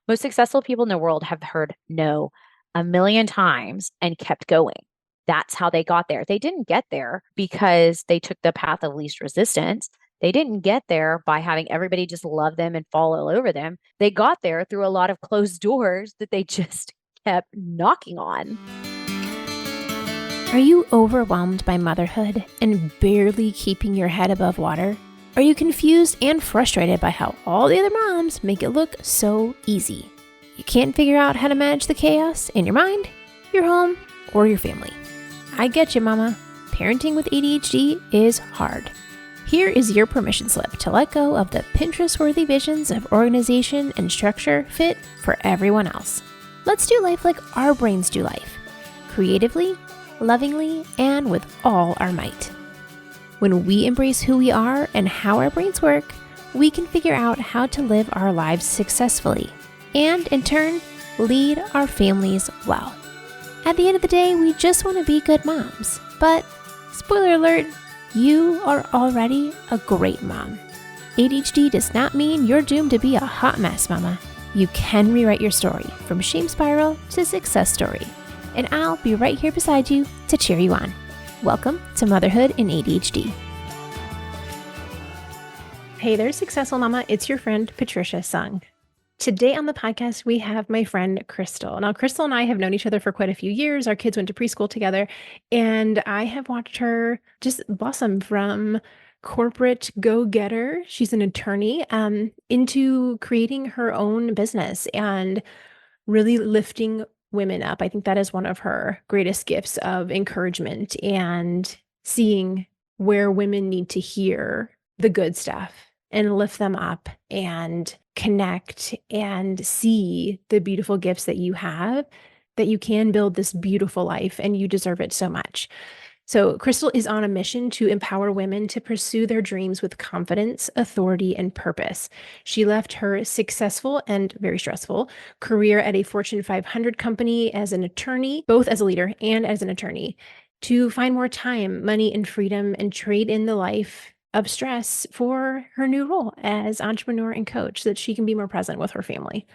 Most successful people in the world have heard no a million times and kept going. That's how they got there. They didn't get there because they took the path of least resistance. They didn't get there by having everybody just love them and fall all over them. They got there through a lot of closed doors that they just kept knocking on. Are you overwhelmed by motherhood and barely keeping your head above water? Are you confused and frustrated by how all the other moms make it look so easy? You can't figure out how to manage the chaos in your mind, your home, or your family. I get you, mama. Parenting with ADHD is hard. Here is your permission slip to let go of the Pinterest-worthy visions of organization and structure fit for everyone else. Let's do life like our brains do life. Creatively, lovingly, and with all our might. When we embrace who we are and how our brains work, we can figure out how to live our lives successfully and, in turn, lead our families well. At the end of the day, we just want to be good moms. But, spoiler alert, you are already a great mom. ADHD does not mean you're doomed to be a hot mess, mama. You can rewrite your story from shame spiral to success story. And I'll be right here beside you to cheer you on. Welcome to Motherhood in ADHD. Hey there, Successful Mama. It's your friend, Patricia Sung. Today on the podcast, we have my friend, Crystal. Now, Crystal and I have known each other for quite a few years. Our kids went to preschool together, and I have watched her just blossom from corporate go-getter. She's an attorney, into creating her own business and really lifting women up. I think that is one of her greatest gifts of encouragement and seeing where women need to hear the good stuff and lift them up and connect and see the beautiful gifts that you have, that you can build this beautiful life and you deserve it so much. So Crystal is on a mission to empower women to pursue their dreams with confidence, authority, and purpose. She left her successful and very stressful career at a Fortune 500 company as an attorney, both as a leader and as an attorney, to find more time, money, and freedom and trade in the life of stress for her new role as entrepreneur and coach so that she can be more present with her family.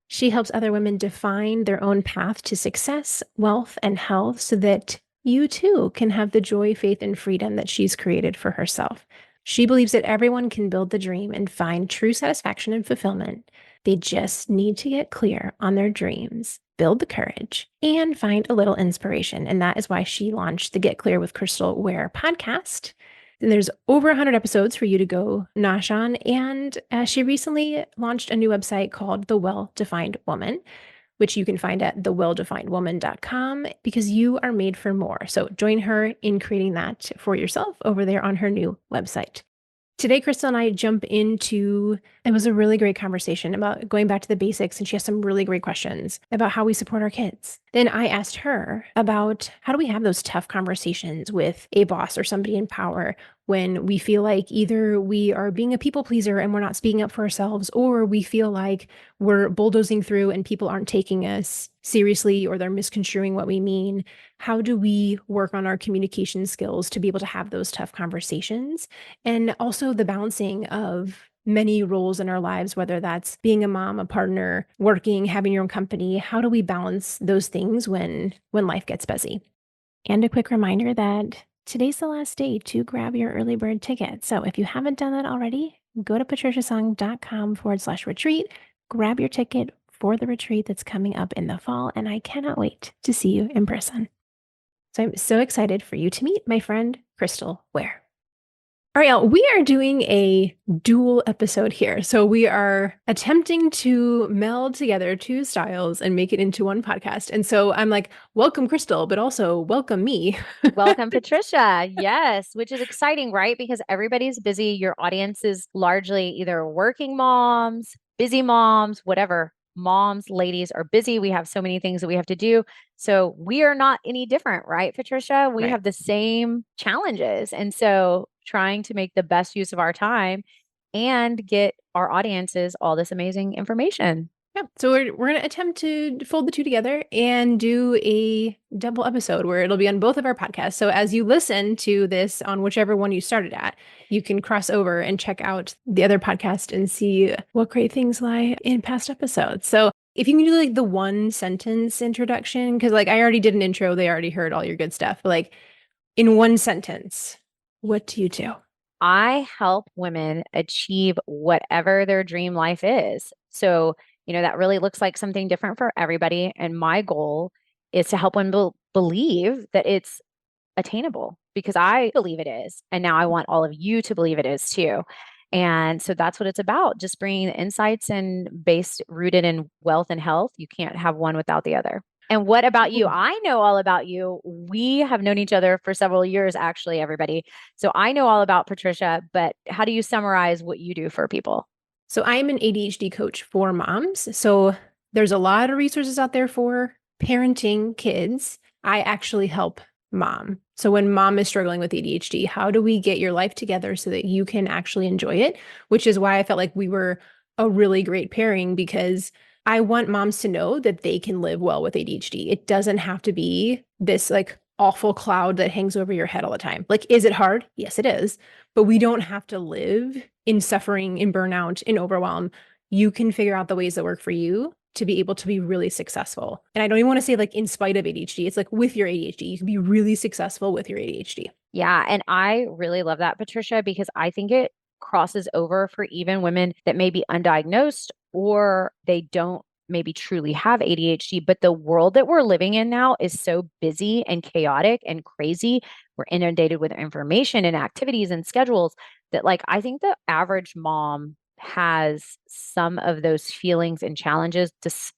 She helps other women define their own path to success, wealth, and health so that you too can have the joy, faith, and freedom that she's created for herself. She believes that everyone can build the dream and find true satisfaction and fulfillment. They just need to get clear on their dreams, build the courage, and find a little inspiration. And that is why she launched the Get Clear with Crystal Ware podcast. And there's over 100 episodes for you to go nosh on. And she recently launched a new website called The Well-Defined Woman, which you can find at thewelldefinedwoman.com, because you are made for more. So join her in creating that for yourself over there on her new website. Today, Crystal and I jump into, it was a really great conversation about going back to the basics, and she has some really great questions about how we support our kids. Then I asked her about how do we have those tough conversations with a boss or somebody in power when we feel like either we are being a people pleaser and we're not speaking up for ourselves, or we feel like we're bulldozing through and people aren't taking us seriously or they're misconstruing what we mean. How do we work on our communication skills to be able to have those tough conversations? And also the balancing of many roles in our lives, whether that's being a mom, a partner, working, having your own company. How do we balance those things when life gets busy? And a quick reminder that today's the last day to grab your early bird ticket. So if you haven't done that already, go to patriciasung.com/retreat, grab your ticket for the retreat that's coming up in the fall. And I cannot wait to see you in person. So I'm so excited for you to meet my friend, Crystal Ware. All right, y'all, we are doing a dual episode here. So we are attempting to meld together two styles and make it into one podcast. And so I'm like, welcome, Crystal, but also welcome me. Welcome, Patricia. Yes, which is exciting, right? Because everybody's busy. Your audience is largely either working moms, busy moms, whatever. Moms, ladies are busy. We have so many things that we have to do. So we are not any different, right, Patricia? We Right. have the same challenges. And so trying to make the best use of our time and get our audiences all this amazing information. Yeah. So we're going to attempt to fold the two together and do a double episode where it'll be on both of our podcasts. So as you listen to this on whichever one you started at, you can cross over and check out the other podcast and see what great things lie in past episodes. So if you can do like the one sentence introduction, because like I already did an intro, they already heard all your good stuff. But like in one sentence, what do you do? I help women achieve whatever their dream life is. So, that really looks like something different for everybody. And my goal is to help women believe that it's attainable because I believe it is. And now I want all of you to believe it is too. And so that's what it's about, just bringing the insights and based rooted in wealth and health. You can't have one without the other. And what about you? Ooh. I know all about you. We have known each other for several years, actually, everybody. So I know all about Patricia, but how do you summarize what you do for people? So I'm an ADHD coach for moms. So there's a lot of resources out there for parenting kids. I actually help mom. So when mom is struggling with ADHD, how do we get your life together so that you can actually enjoy it? Which is why I felt like we were a really great pairing because I want moms to know that they can live well with ADHD. It doesn't have to be this like awful cloud that hangs over your head all the time. Like, is it hard? Yes, it is. But we don't have to live in suffering, in burnout, in overwhelm. You can figure out the ways that work for you to be able to be really successful. And I don't even want to say like in spite of ADHD. It's like with your ADHD, you can be really successful with your ADHD. Yeah. And I really love that, Patricia, because I think it crosses over for even women that may be undiagnosed or they don't maybe truly have ADHD. But the world that we're living in now is so busy and chaotic and crazy. We're inundated with information and activities and schedules that, like, I think the average mom has some of those feelings and challenges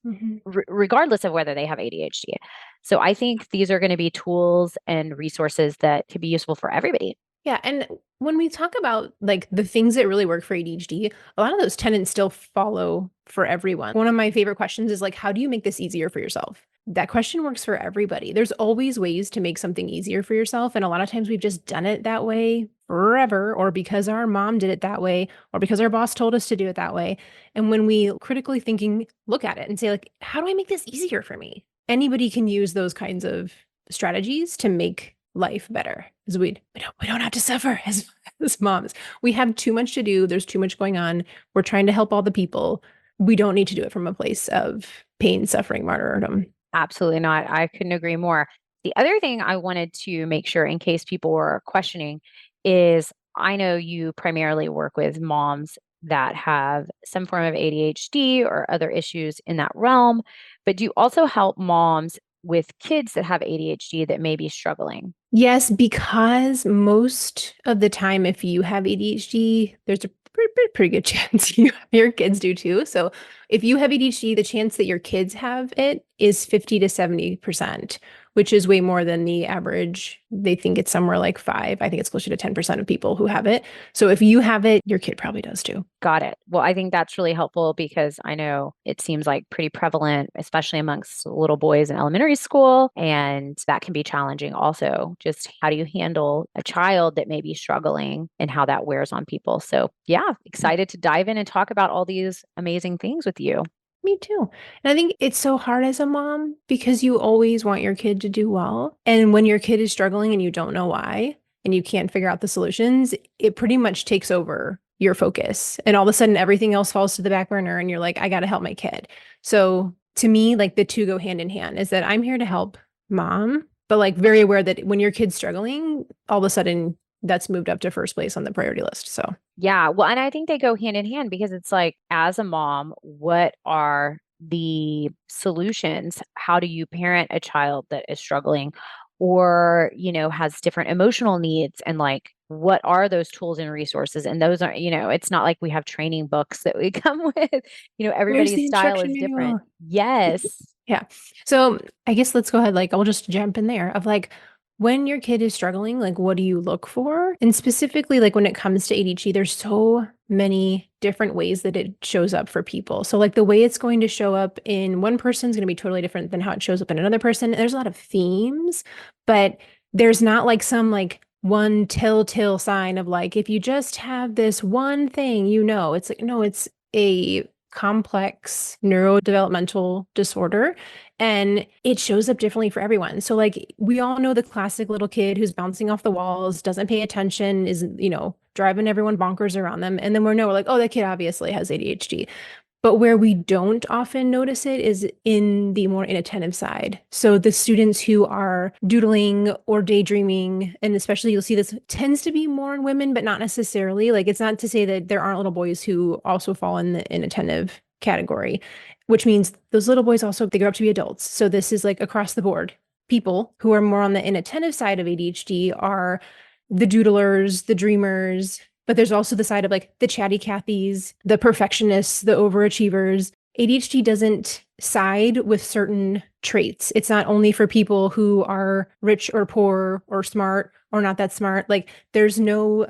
Mhm. regardless of whether they have ADHD. So I think these are going to be tools and resources that could be useful for everybody. Yeah, and when we talk about like the things that really work for ADHD, a lot of those tenets still follow for everyone. One of my favorite questions is like, how do you make this easier for yourself? That question works for everybody. There's always ways to make something easier for yourself. And a lot of times we've just done it that way forever, or because our mom did it that way, or because our boss told us to do it that way. And when we critically thinking, look at it and say, like, how do I make this easier for me? Anybody can use those kinds of strategies to make life better because we don't have to suffer as moms. We have too much to do. There's too much going on. We're trying to help all the people. We don't need to do it from a place of pain, suffering, martyrdom. Absolutely not. I couldn't agree more. The other thing I wanted to make sure, in case people were questioning, is I know you primarily work with moms that have some form of ADHD or other issues in that realm, but do you also help moms with kids that have ADHD that may be struggling? Yes, because most of the time, if you have ADHD, there's a pretty good chance your kids do too. So if you have ADHD, the chance that your kids have it is 50 to 70%, which is way more than the average. They think it's somewhere like 5. I think it's closer to 10% of people who have it. So if you have it, your kid probably does too. Got it. Well, I think that's really helpful because I know it seems like pretty prevalent, especially amongst little boys in elementary school. And that can be challenging also. Just how do you handle a child that may be struggling and how that wears on people? So, yeah, excited to dive in and talk about all these amazing things with you. Me too. And I think it's so hard as a mom because you always want your kid to do well. And when your kid is struggling and you don't know why and you can't figure out the solutions, it pretty much takes over your focus. And all of a sudden, everything else falls to the back burner and you're like, I got to help my kid. So to me, like the two go hand in hand is that I'm here to help mom, but like very aware that when your kid's struggling, all of a sudden that's moved up to first place on the priority list. So Yeah. Well, and I think they go hand in hand because it's like, as a mom, what are the solutions? How do you parent a child that is struggling or, has different emotional needs? And like, what are those tools and resources? And those are, it's not like we have training books that we come with, where's everybody's the style instruction is different. manual? Yes. Yeah. So I guess let's go ahead. Like, I'll just jump in there of like, when your kid is struggling, like, what do you look for? And specifically, like, when it comes to ADHD, there's so many different ways that it shows up for people. So, like, the way it's going to show up in one person is going to be totally different than how it shows up in another person. There's a lot of themes, but there's not like some like one telltale sign of like, if you just have this one thing, it's like, no, it's a complex neurodevelopmental disorder, and it shows up differently for everyone. So like we all know the classic little kid who's bouncing off the walls, doesn't pay attention, is, driving everyone bonkers around them. And then we're like, oh, that kid obviously has ADHD. But where we don't often notice it is in the more inattentive side. So the students who are doodling or daydreaming, and especially you'll see this tends to be more in women, but not necessarily. Like it's not to say that there aren't little boys who also fall in the inattentive category, which means those little boys also, they grow up to be adults. So this is like across the board. People who are more on the inattentive side of ADHD are the doodlers, the dreamers, but there's also the side of like the chatty Cathys, the perfectionists, the overachievers. ADHD doesn't side with certain traits. It's not only for people who are rich or poor or smart or not that smart. Like there's no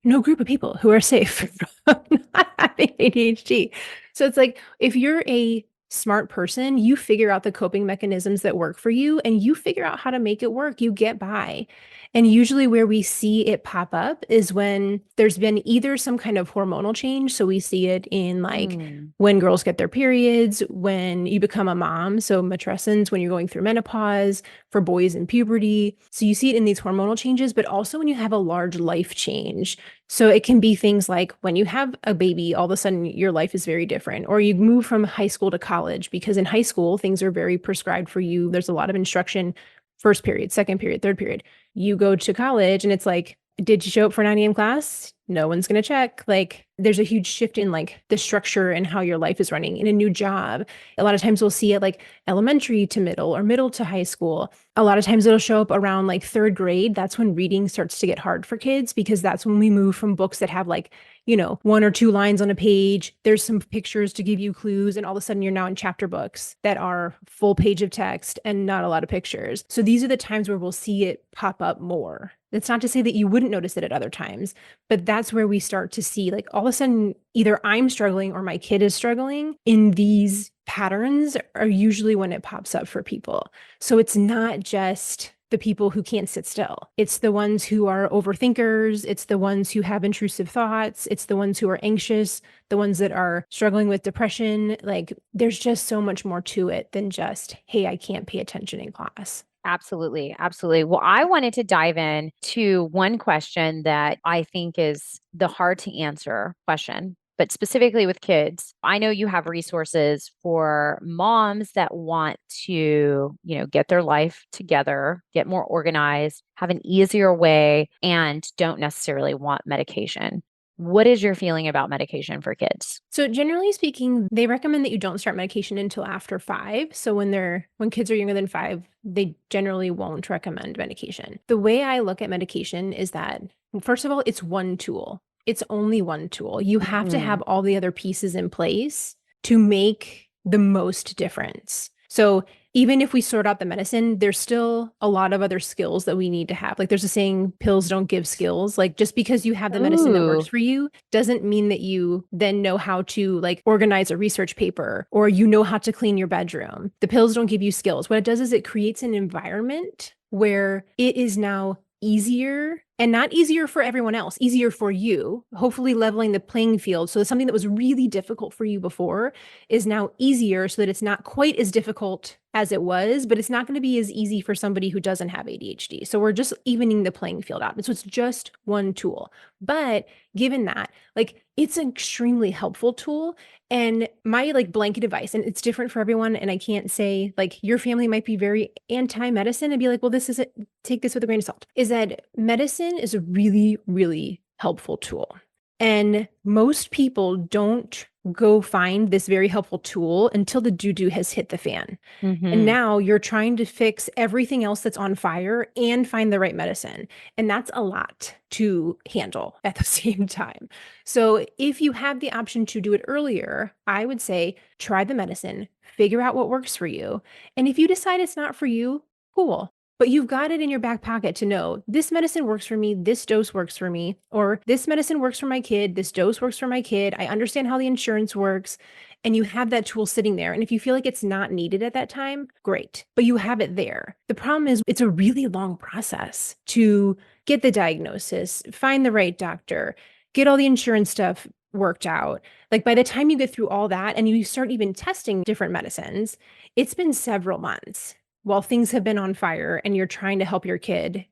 group of people who are safe from not having ADHD. So it's like if you're a smart person, you figure out the coping mechanisms that work for you and you figure out how to make it work. You get by. And usually where we see it pop up is when there's been either some kind of hormonal change. So we see it in like when girls get their periods, when you become a mom. So matrescence, when you're going through menopause, for boys in puberty. So you see it in these hormonal changes, but also when you have a large life change. So it can be things like when you have a baby, all of a sudden your life is very different, or you move from high school to college, because in high school, things are very prescribed for you. There's a lot of instruction, first period, second period, third period. You go to college and it's like, did you show up for 9 a.m. class? No one's going to check. Like there's a huge shift in like the structure and how your life is running in a new job. A lot of times we'll see it like elementary to middle or middle to high school. A lot of times it'll show up around like third grade. That's when reading starts to get hard for kids, because that's when we move from books that have like, 1 or 2 lines on a page. There's some pictures to give you clues. And all of a sudden you're now in chapter books that are full page of text and not a lot of pictures. So these are the times where we'll see it pop up more. It's not to say that you wouldn't notice it at other times, but that's where we start to see like all of a sudden either I'm struggling or my kid is struggling. In these patterns are usually when it pops up for people. So it's not just the people who can't sit still. It's the ones who are overthinkers. It's the ones who have intrusive thoughts. It's the ones who are anxious, the ones that are struggling with depression. Like there's just so much more to it than just, hey, I can't pay attention in class. Absolutely. Absolutely. Well, I wanted to dive in to one question that I think is the hard to answer question, but specifically with kids. I know you have resources for moms that want to, get their life together, get more organized, have an easier way, and don't necessarily want medication. What is your feeling about medication for kids? So generally speaking, they recommend that you don't start medication until after 5. So when kids are younger than 5, they generally won't recommend medication. The way I look at medication is that, first of all, it's one tool. It's only one tool. You have to have all the other pieces in place to make the most difference. So even if we sort out the medicine, there's still a lot of other skills that we need to have. Like there's a saying, pills don't give skills. Like just because you have the medicine that works for you doesn't mean that you then know how to like organize a research paper or how to clean your bedroom. The pills don't give you skills. What it does is it creates an environment where it is now easier, and not easier for everyone else, easier for you, hopefully leveling the playing field. So something that was really difficult for you before is now easier, so that it's not quite as difficult as it was, but it's not going to be as easy for somebody who doesn't have ADHD. So we're just evening the playing field out. So it's just one tool. But given that, like it's an extremely helpful tool. And my like blanket advice, and it's different for everyone. And I can't say like your family might be very anti-medicine and be like, well, this is it. Take this with a grain of salt. Is that medicine is a really, really helpful tool. And most people don't go find this very helpful tool until the doo-doo has hit the fan. And now you're trying to fix everything else that's on fire and find the right medicine. And that's a lot to handle at the same time. So if you have the option to do it earlier, I would say try the medicine, figure out what works for you. And if you decide it's not for you, cool. But you've got it in your back pocket to know this medicine works for me, this dose works for me, or this medicine works for my kid, this dose works for my kid. I understand how the insurance works. And you have that tool sitting there. And if you feel like it's not needed at that time, great, but you have it there. The problem is it's a really long process to get the diagnosis, find the right doctor, get all the insurance stuff, worked out. Like by the time you get through all that and you start even testing different medicines, it's been several months while things have been on fire and you're trying to help your kid.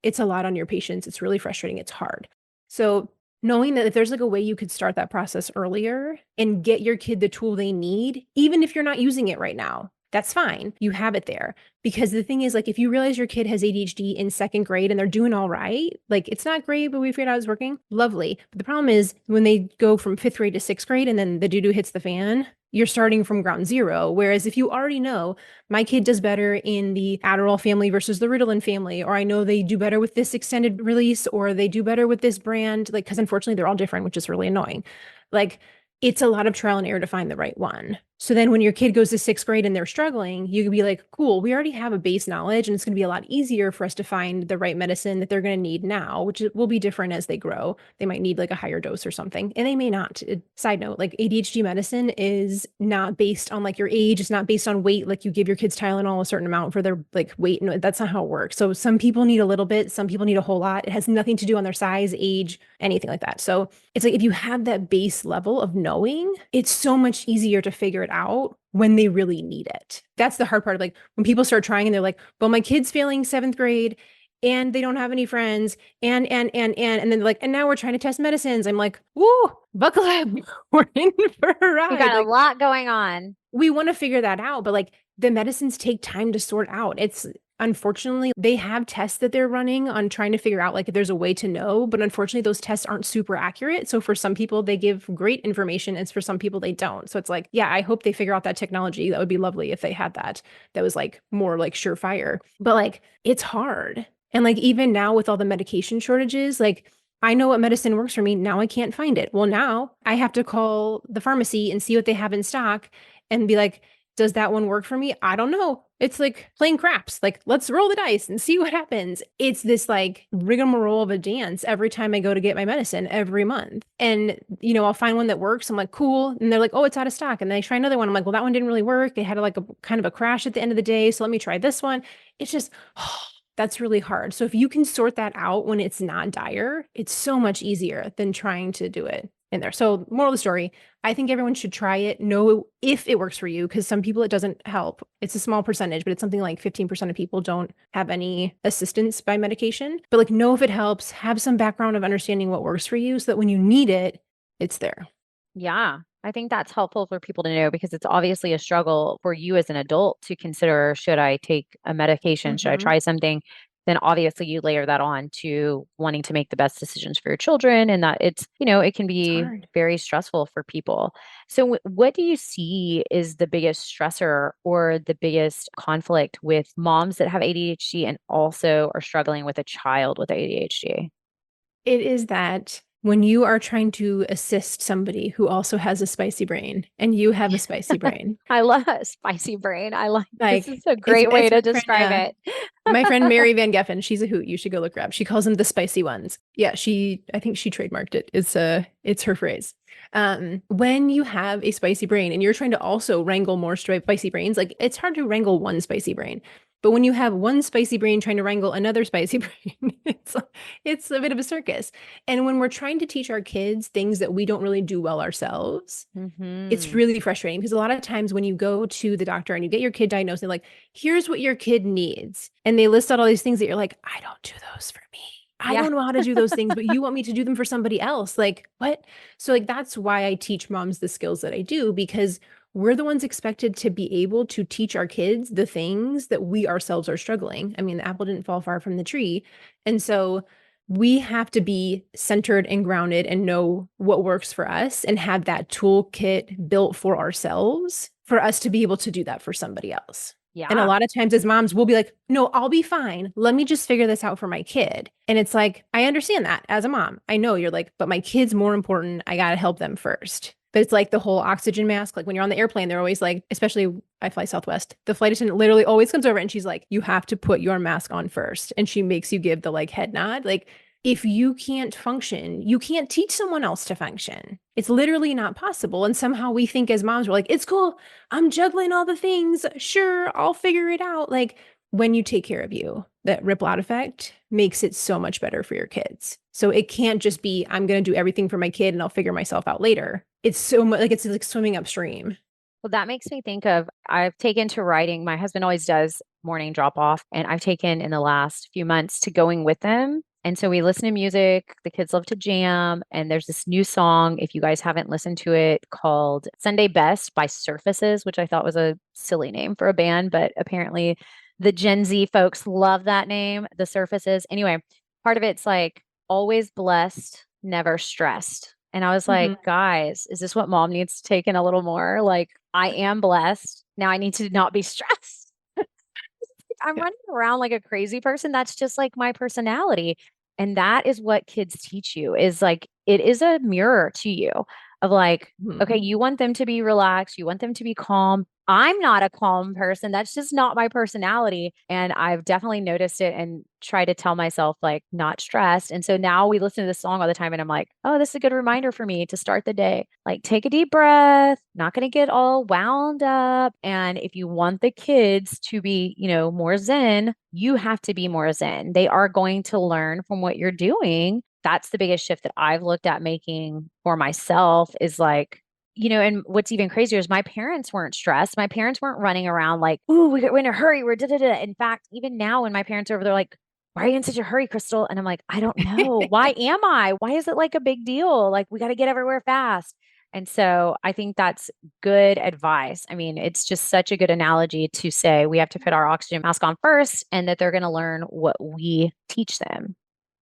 It's a lot on your patients. It's really frustrating. It's hard. So knowing that if there's like a way you could start that process earlier and get your kid the tool they need, even if you're not using it right now, that's fine. You have it there. Because the thing is, like, if you realize your kid has ADHD in second grade and they're doing all right, like, it's not great, but we figured out it's working. Lovely. But the problem is when they go from fifth grade to sixth grade and then the doo doo hits the fan, you're starting from ground zero. Whereas if you already know my kid does better in the Adderall family versus the Ritalin family, or I know they do better with this extended release, or they do better with this brand, like, because unfortunately they're all different, which is really annoying. Like, it's a lot of trial and error to find the right one. So then when your kid goes to sixth grade and they're struggling, you can be like, cool, we already have a base knowledge and it's going to be a lot easier for us to find the right medicine that they're going to need now, which will be different as they grow. They might need like a higher dose or something, and they may not. Side note, like ADHD medicine is not based on like your age. It's not based on weight. Like you give your kids Tylenol a certain amount for their like weight. No, that's not how it works. So some people need a little bit, some people need a whole lot. It has nothing to do on their size, age, anything like that. So it's like if you have that base level of knowing, it's so much easier to figure it out when they really need it. That's the hard part of like when people start trying and they're like, well, my kid's failing seventh grade and they don't have any friends and then they're like, and now we're trying to test medicines. I'm like, woo, buckle up. We're in for a You ride. got a Like lot going on. we want to figure that out, but like the medicines take time to sort out. It's unfortunately, they have tests that they're running on trying to figure out like if there's a way to know, but unfortunately, those tests aren't super accurate. So for some people, they give great information, and for some people, they don't. So it's like, yeah, I hope they figure out that technology. That would be lovely if they had that. That was like more like surefire. But like, it's hard. And like, even now with all the medication shortages, like, I know what medicine works for me. Now I can't find it. Well, now I have to call the pharmacy and see what they have in stock and be like, does that one work for me? I don't know. It's like playing craps. Like, let's roll the dice and see what happens. It's this like rigmarole of a dance every time I go to get my medicine every month. And, you know, I'll find one that works. I'm like, cool. And they're like, oh, it's out of stock. And then I try another one. I'm like, well, that one didn't really work. They had like a kind of a crash at the end of the day. So let me try this one. It's just, that's really hard. So if you can sort that out when it's not dire, it's so much easier than trying to do it in there. So moral of the story, I think everyone should try it, know if it works for you, because some people it doesn't help. It's a small percentage, but it's something like 15% of people don't have any assistance by medication. But like know if it helps, have some background of understanding what works for you so that when you need it, it's there. Yeah, I think that's helpful for people to know because it's obviously a struggle for you as an adult to consider, should I take a medication? Should I Mm-hmm. try something? Then obviously you layer that on to wanting to make the best decisions for your children and that it's, it can It's be hard. very stressful for people. So what do you see is the biggest stressor or the biggest conflict with moms that have ADHD and also are struggling with a child with ADHD? It is that when you are trying to assist somebody who also has a spicy brain and you have a spicy brain, I love a spicy brain. I like this is like a great way it's to my describe friend, it. my friend Mary Van Geffen. She's a hoot. You should go look her up. She calls them the spicy ones. Yeah, I think she trademarked it. It's her phrase. When you have a spicy brain and you're trying to also wrangle more spicy brains, like it's hard to wrangle one spicy brain. But when you have one spicy brain trying to wrangle another spicy brain, it's a bit of a circus. And when we're trying to teach our kids things that we don't really do well ourselves, it's Hmm. really frustrating because a lot of times when you go to the doctor and you get your kid diagnosed, they're like, here's what your kid needs. And they list out all these things that you're like, I don't do those for me. I Yeah. don't know how to do those things, but you want me to do them for somebody else. Like, what? So, like, that's why I teach moms the skills that I do because we're the ones expected to be able to teach our kids the things that we ourselves are struggling. I mean, the apple didn't fall far from the tree. And so, we have to be centered and grounded and know what works for us and have that toolkit built for ourselves for us to be able to do that for somebody else. And a Yeah. lot of times as moms, we'll be like, no, I'll be fine. Let me just figure this out for my kid. And it's like, I understand that as a mom. I know you're like, but my kid's more important. I got to help them first. But it's like the whole oxygen mask. Like when you're on the airplane, they're always like, especially I fly Southwest, the flight attendant literally always comes over and she's like, you have to put your mask on first. And she makes you give the like head nod. Like, if you can't function, you can't teach someone else to function. It's literally not possible. And somehow we think as moms, we're like, it's cool. I'm juggling all the things. Sure, I'll figure it out. Like when you take care of you, that ripple out effect makes it so much better for your kids. So it can't just be, I'm going to do everything for my kid and I'll figure myself out later. It's so much like it's like swimming upstream. Well, that makes me think of I've taken to writing. My husband always does morning drop off, and I've taken in the last few months to going with them. And so we listen to music. The kids love to jam. And there's this new song, if you guys haven't listened to it, called Sunday Best by Surfaces, which I thought was a silly name for a band, but apparently the Gen Z folks love that name, The Surfaces. Anyway, part of it's like always blessed, never stressed. And I was like, Mhm. guys, is this what mom needs to take in a little more? Like, I am blessed. Now I need to not be stressed. I'm Yeah. running around like a crazy person. That's just like my personality. And that is what kids teach you is like, it is a mirror to you of like, Mhm. okay, you want them to be relaxed. You want them to be calm. I'm not a calm person. That's just not my personality. And I've definitely noticed it and try to tell myself, like, not stressed. And so now we listen to this song all the time. And I'm like, oh, this is a good reminder for me to start the day. Like, take a deep breath, not going to get all wound up. And if you want the kids to be, more zen, you have to be more zen. They are going to learn from what you're doing. That's the biggest shift that I've looked at making for myself is like, and what's even crazier is my parents weren't stressed. My parents weren't running around like, ooh, we're in a hurry. We're da da da. In fact, even now when my parents are over, they're like, why are you in such a hurry, Crystal? And I'm like, I don't know. Why am I? Why is it like a big deal? Like, we got to get everywhere fast. And so I think that's good advice. I mean, it's just such a good analogy to say we have to put our oxygen mask on first and that they're going to learn what we teach them.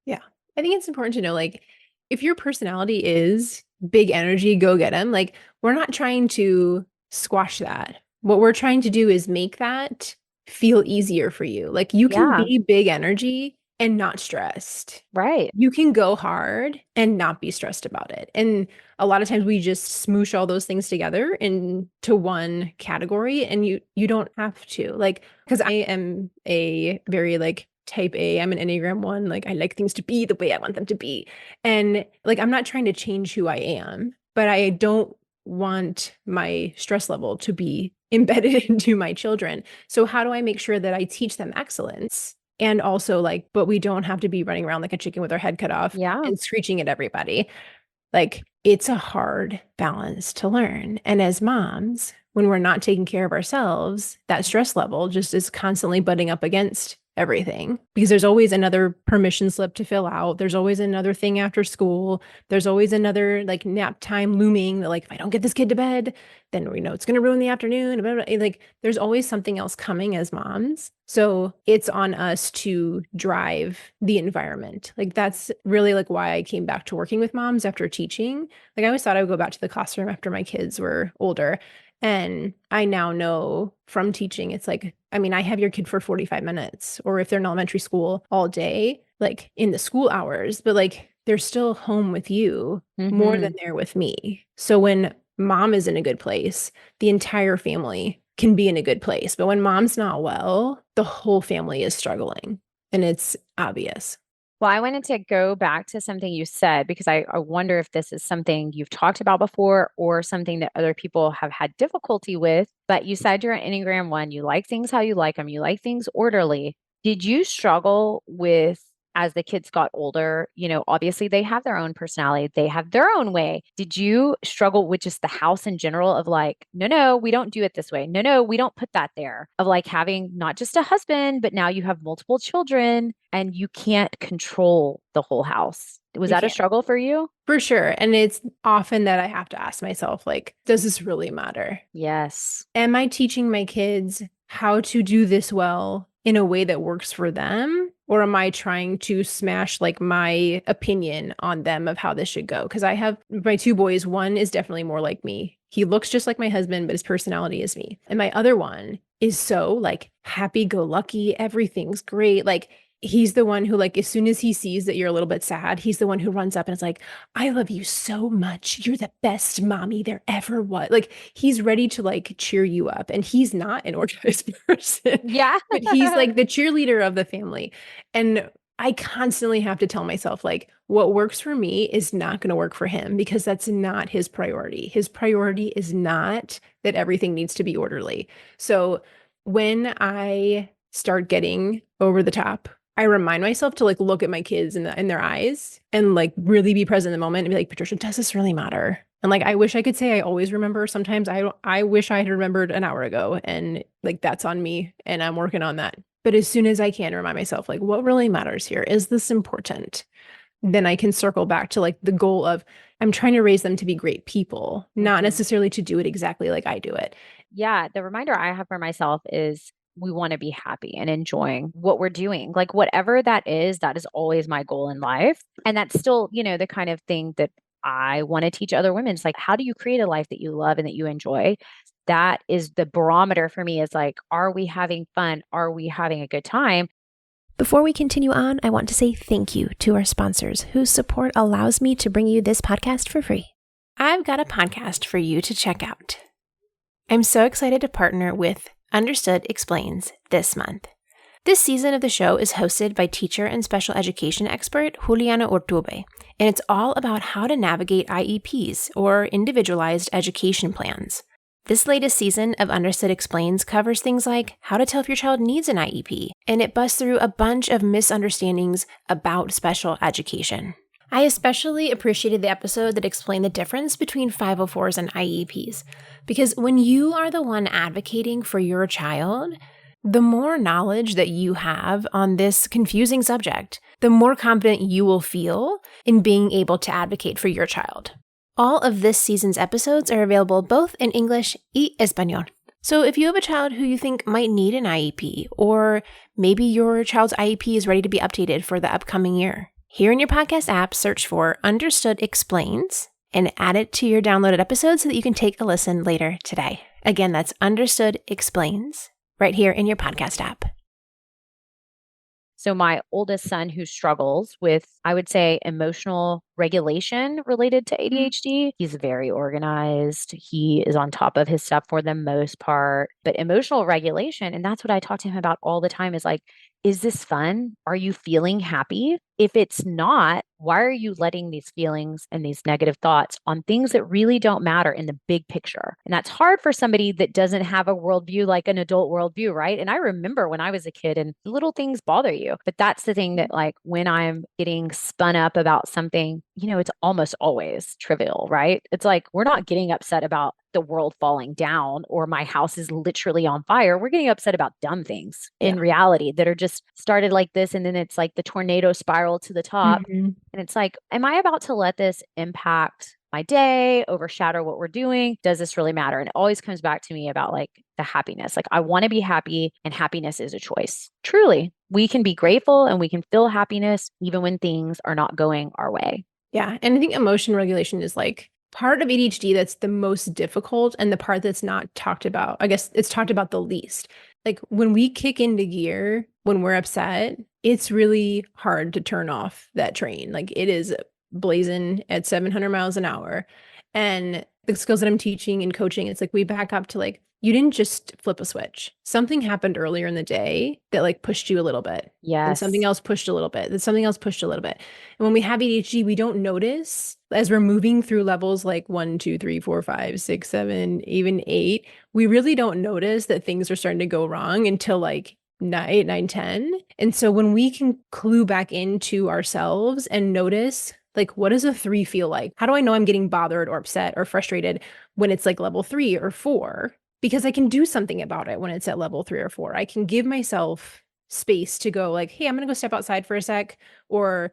Yeah. I think it's important to know, like, if your personality is big energy, go get 'em, like, we're not trying to squash that. What we're trying to do is make that feel easier for you. Like, you can Yeah, be big energy and not stressed. right. You can go hard and not be stressed about it. And a lot of times we just smoosh all those things together into one category and you don't have to. Like, because I am a very like type A, I'm an Enneagram 1, like I like things to be the way I want them to be. And like I'm not trying to change who I am, but I don't want my stress level to be embedded into my children. So how do I make sure that I teach them excellence? And also like, but we don't have to be running around like a chicken with our head cut off Yeah. and screeching at everybody. Like, it's a hard balance to learn. And as moms, when we're not taking care of ourselves, that stress level just is constantly butting up against everything because there's always another permission slip to fill out. There's always another thing after school. There's always another like nap time looming that, like, if I don't get this kid to bed, then we know it's going to ruin the afternoon. Blah, blah, blah. Like, there's always something else coming as moms. So it's on us to drive the environment. Like, that's really like why I came back to working with moms after teaching. Like, I always thought I would go back to the classroom after my kids were older. And I now know from teaching, it's like, I mean, I have your kid for 45 minutes, or if they're in elementary school all day, like in the school hours, but like they're still home with you more than Hmm. they're with me. So when mom is in a good place, the entire family can be in a good place. But when mom's not well, the whole family is struggling and it's obvious. Well, I wanted to go back to something you said because I wonder if this is something you've talked about before or something that other people have had difficulty with. But you said you're an Enneagram 1, you like things how you like them, you like things orderly. Did you struggle with as the kids got older? Obviously they have their own personality, they have their own way. Did you struggle with just the house in general of like, no, no, we don't do it this way. No, no, we don't put that there. Of like having not just a husband, but now you have multiple children and you can't control the whole house. Was You that a can't. struggle for you? For sure. And it's often that I have to ask myself, like, does this really matter? Yes. Am I teaching my kids how to do this well in a way that works for them? Or am I trying to smash like my opinion on them of how this should go? Because I have my two boys. One is definitely more like me. He looks just like my husband, but his personality is me. And my other one is so like happy go lucky. Everything's great. Like, he's the one who, like, as soon as he sees that you're a little bit sad, he's the one who runs up and is like, I love you so much. You're the best mommy there ever was. Like, he's ready to like cheer you up. And he's not an organized person, Yeah. but he's like the cheerleader of the family. And I constantly have to tell myself, like, what works for me is not going to work for him because that's not his priority. His priority is not that everything needs to be orderly. So when I start getting over the top I remind myself to like look at my kids in their eyes and like really be present in the moment and be like, Patricia, does this really matter? And like I wish I could say I always remember. Sometimes I wish I had remembered an hour ago, and like that's on me and I'm working on that. But as soon as I can remind myself like what really matters here? Is this important? Then I can circle back to like the goal of I'm trying to raise them to be great people, not Mhm. necessarily to do it exactly like I do it. Yeah, the reminder I have for myself is we want to be happy and enjoying what we're doing. Like whatever that is always my goal in life. And that's still, the kind of thing that I want to teach other women. It's like, how do you create a life that you love and that you enjoy? That is the barometer for me is like, are we having fun? Are we having a good time? Before we continue on, I want to say thank you to our sponsors whose support allows me to bring you this podcast for free. I've got a podcast for you to check out. I'm so excited to partner with Understood Explains this month. This season of the show is hosted by teacher and special education expert Juliana Ortube, and it's all about how to navigate IEPs, or individualized education plans. This latest season of Understood Explains covers things like how to tell if your child needs an IEP, and it busts through a bunch of misunderstandings about special education. I especially appreciated the episode that explained the difference between 504s and IEPs, because when you are the one advocating for your child, the more knowledge that you have on this confusing subject, the more confident you will feel in being able to advocate for your child. All of this season's episodes are available both in English y Español. So if you have a child who you think might need an IEP, or maybe your child's IEP is ready to be updated for the upcoming year, here in your podcast app, search for Understood Explains and add it to your downloaded episodes so that you can take a listen later today. Again, that's Understood Explains right here in your podcast app. So my oldest son who struggles with, I would say, emotional regulation related to ADHD, he's very organized. He is on top of his stuff for the most part, but emotional regulation, and that's what I talk to him about all the time is like, is this fun? Are you feeling happy? If it's not, why are you letting these feelings and these negative thoughts on things that really don't matter in the big picture? And that's hard for somebody that doesn't have a worldview like an adult worldview, right? And I remember when I was a kid and little things bother you. But that's the thing that, like, when I'm getting spun up about something, it's almost always trivial, right? It's like we're not getting upset about the world falling down or my house is literally on fire. We're getting upset about dumb things in reality that are just started like this. And then it's like the tornado spiral to the top. Mm-hmm. And it's like, am I about to let this impact my day, overshadow what we're doing? Does this really matter? And it always comes back to me about like the happiness. Like I want to be happy, and happiness is a choice. Truly, we can be grateful and we can feel happiness even when things are not going our way. Yeah. And I think emotion regulation is like part of ADHD that's the most difficult and the part that's not talked about. I guess it's talked about the least. Like when we kick into gear, when we're upset, it's really hard to turn off that train. Like it is blazing at 700 miles an hour. And the skills that I'm teaching and coaching, it's like we back up to like, you didn't just flip a switch. Something happened earlier in the day that like pushed you a little bit. Yes. And something else pushed a little bit. Then something else pushed a little bit. And when we have ADHD, we don't notice as we're moving through levels like 1, 2, 3, 4, 5, 6, 7, even 8, we really don't notice that things are starting to go wrong until like 8, 9, 10. And so when we can clue back into ourselves and notice, like, what does a 3 feel like? How do I know I'm getting bothered or upset or frustrated when it's like level 3 or 4? Because I can do something about it when it's at level 3 or 4. I can give myself space to go like, hey, I'm going to go step outside for a sec, or,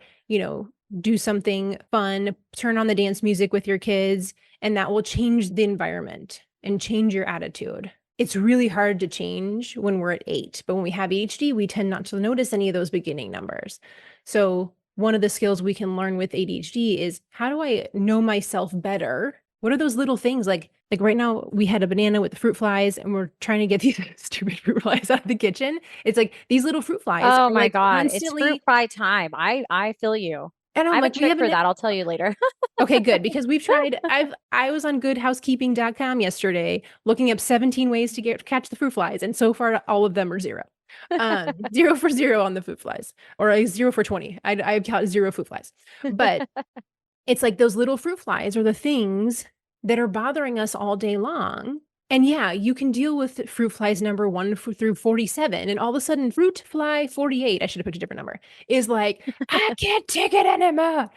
do something fun, turn on the dance music with your kids, and that will change the environment and change your attitude. It's really hard to change when we're at 8, but when we have ADHD, we tend not to notice any of those beginning numbers. So one of the skills we can learn with ADHD is, how do I know myself better? What are those little things? Like right now we had a banana with the fruit flies and we're trying to get these stupid fruit flies out of the kitchen. It's like these little fruit flies. Oh are my like God. constantly... It's fruit fry time. I feel you. And I'm I have like, a trick for that. I'll tell you later. Okay, good. Because we've tried, I was on goodhousekeeping.com yesterday looking up 17 ways to catch the fruit flies. And so far, all of them are 0. 0 for 0 on the fruit flies, or a 0 for 20. I count 0 fruit flies. But it's like those little fruit flies are the things that are bothering us all day long. And yeah, you can deal with fruit flies number 1 through 47, and all of a sudden, fruit fly 48, I should have picked a different number, is like, I can't take it anymore.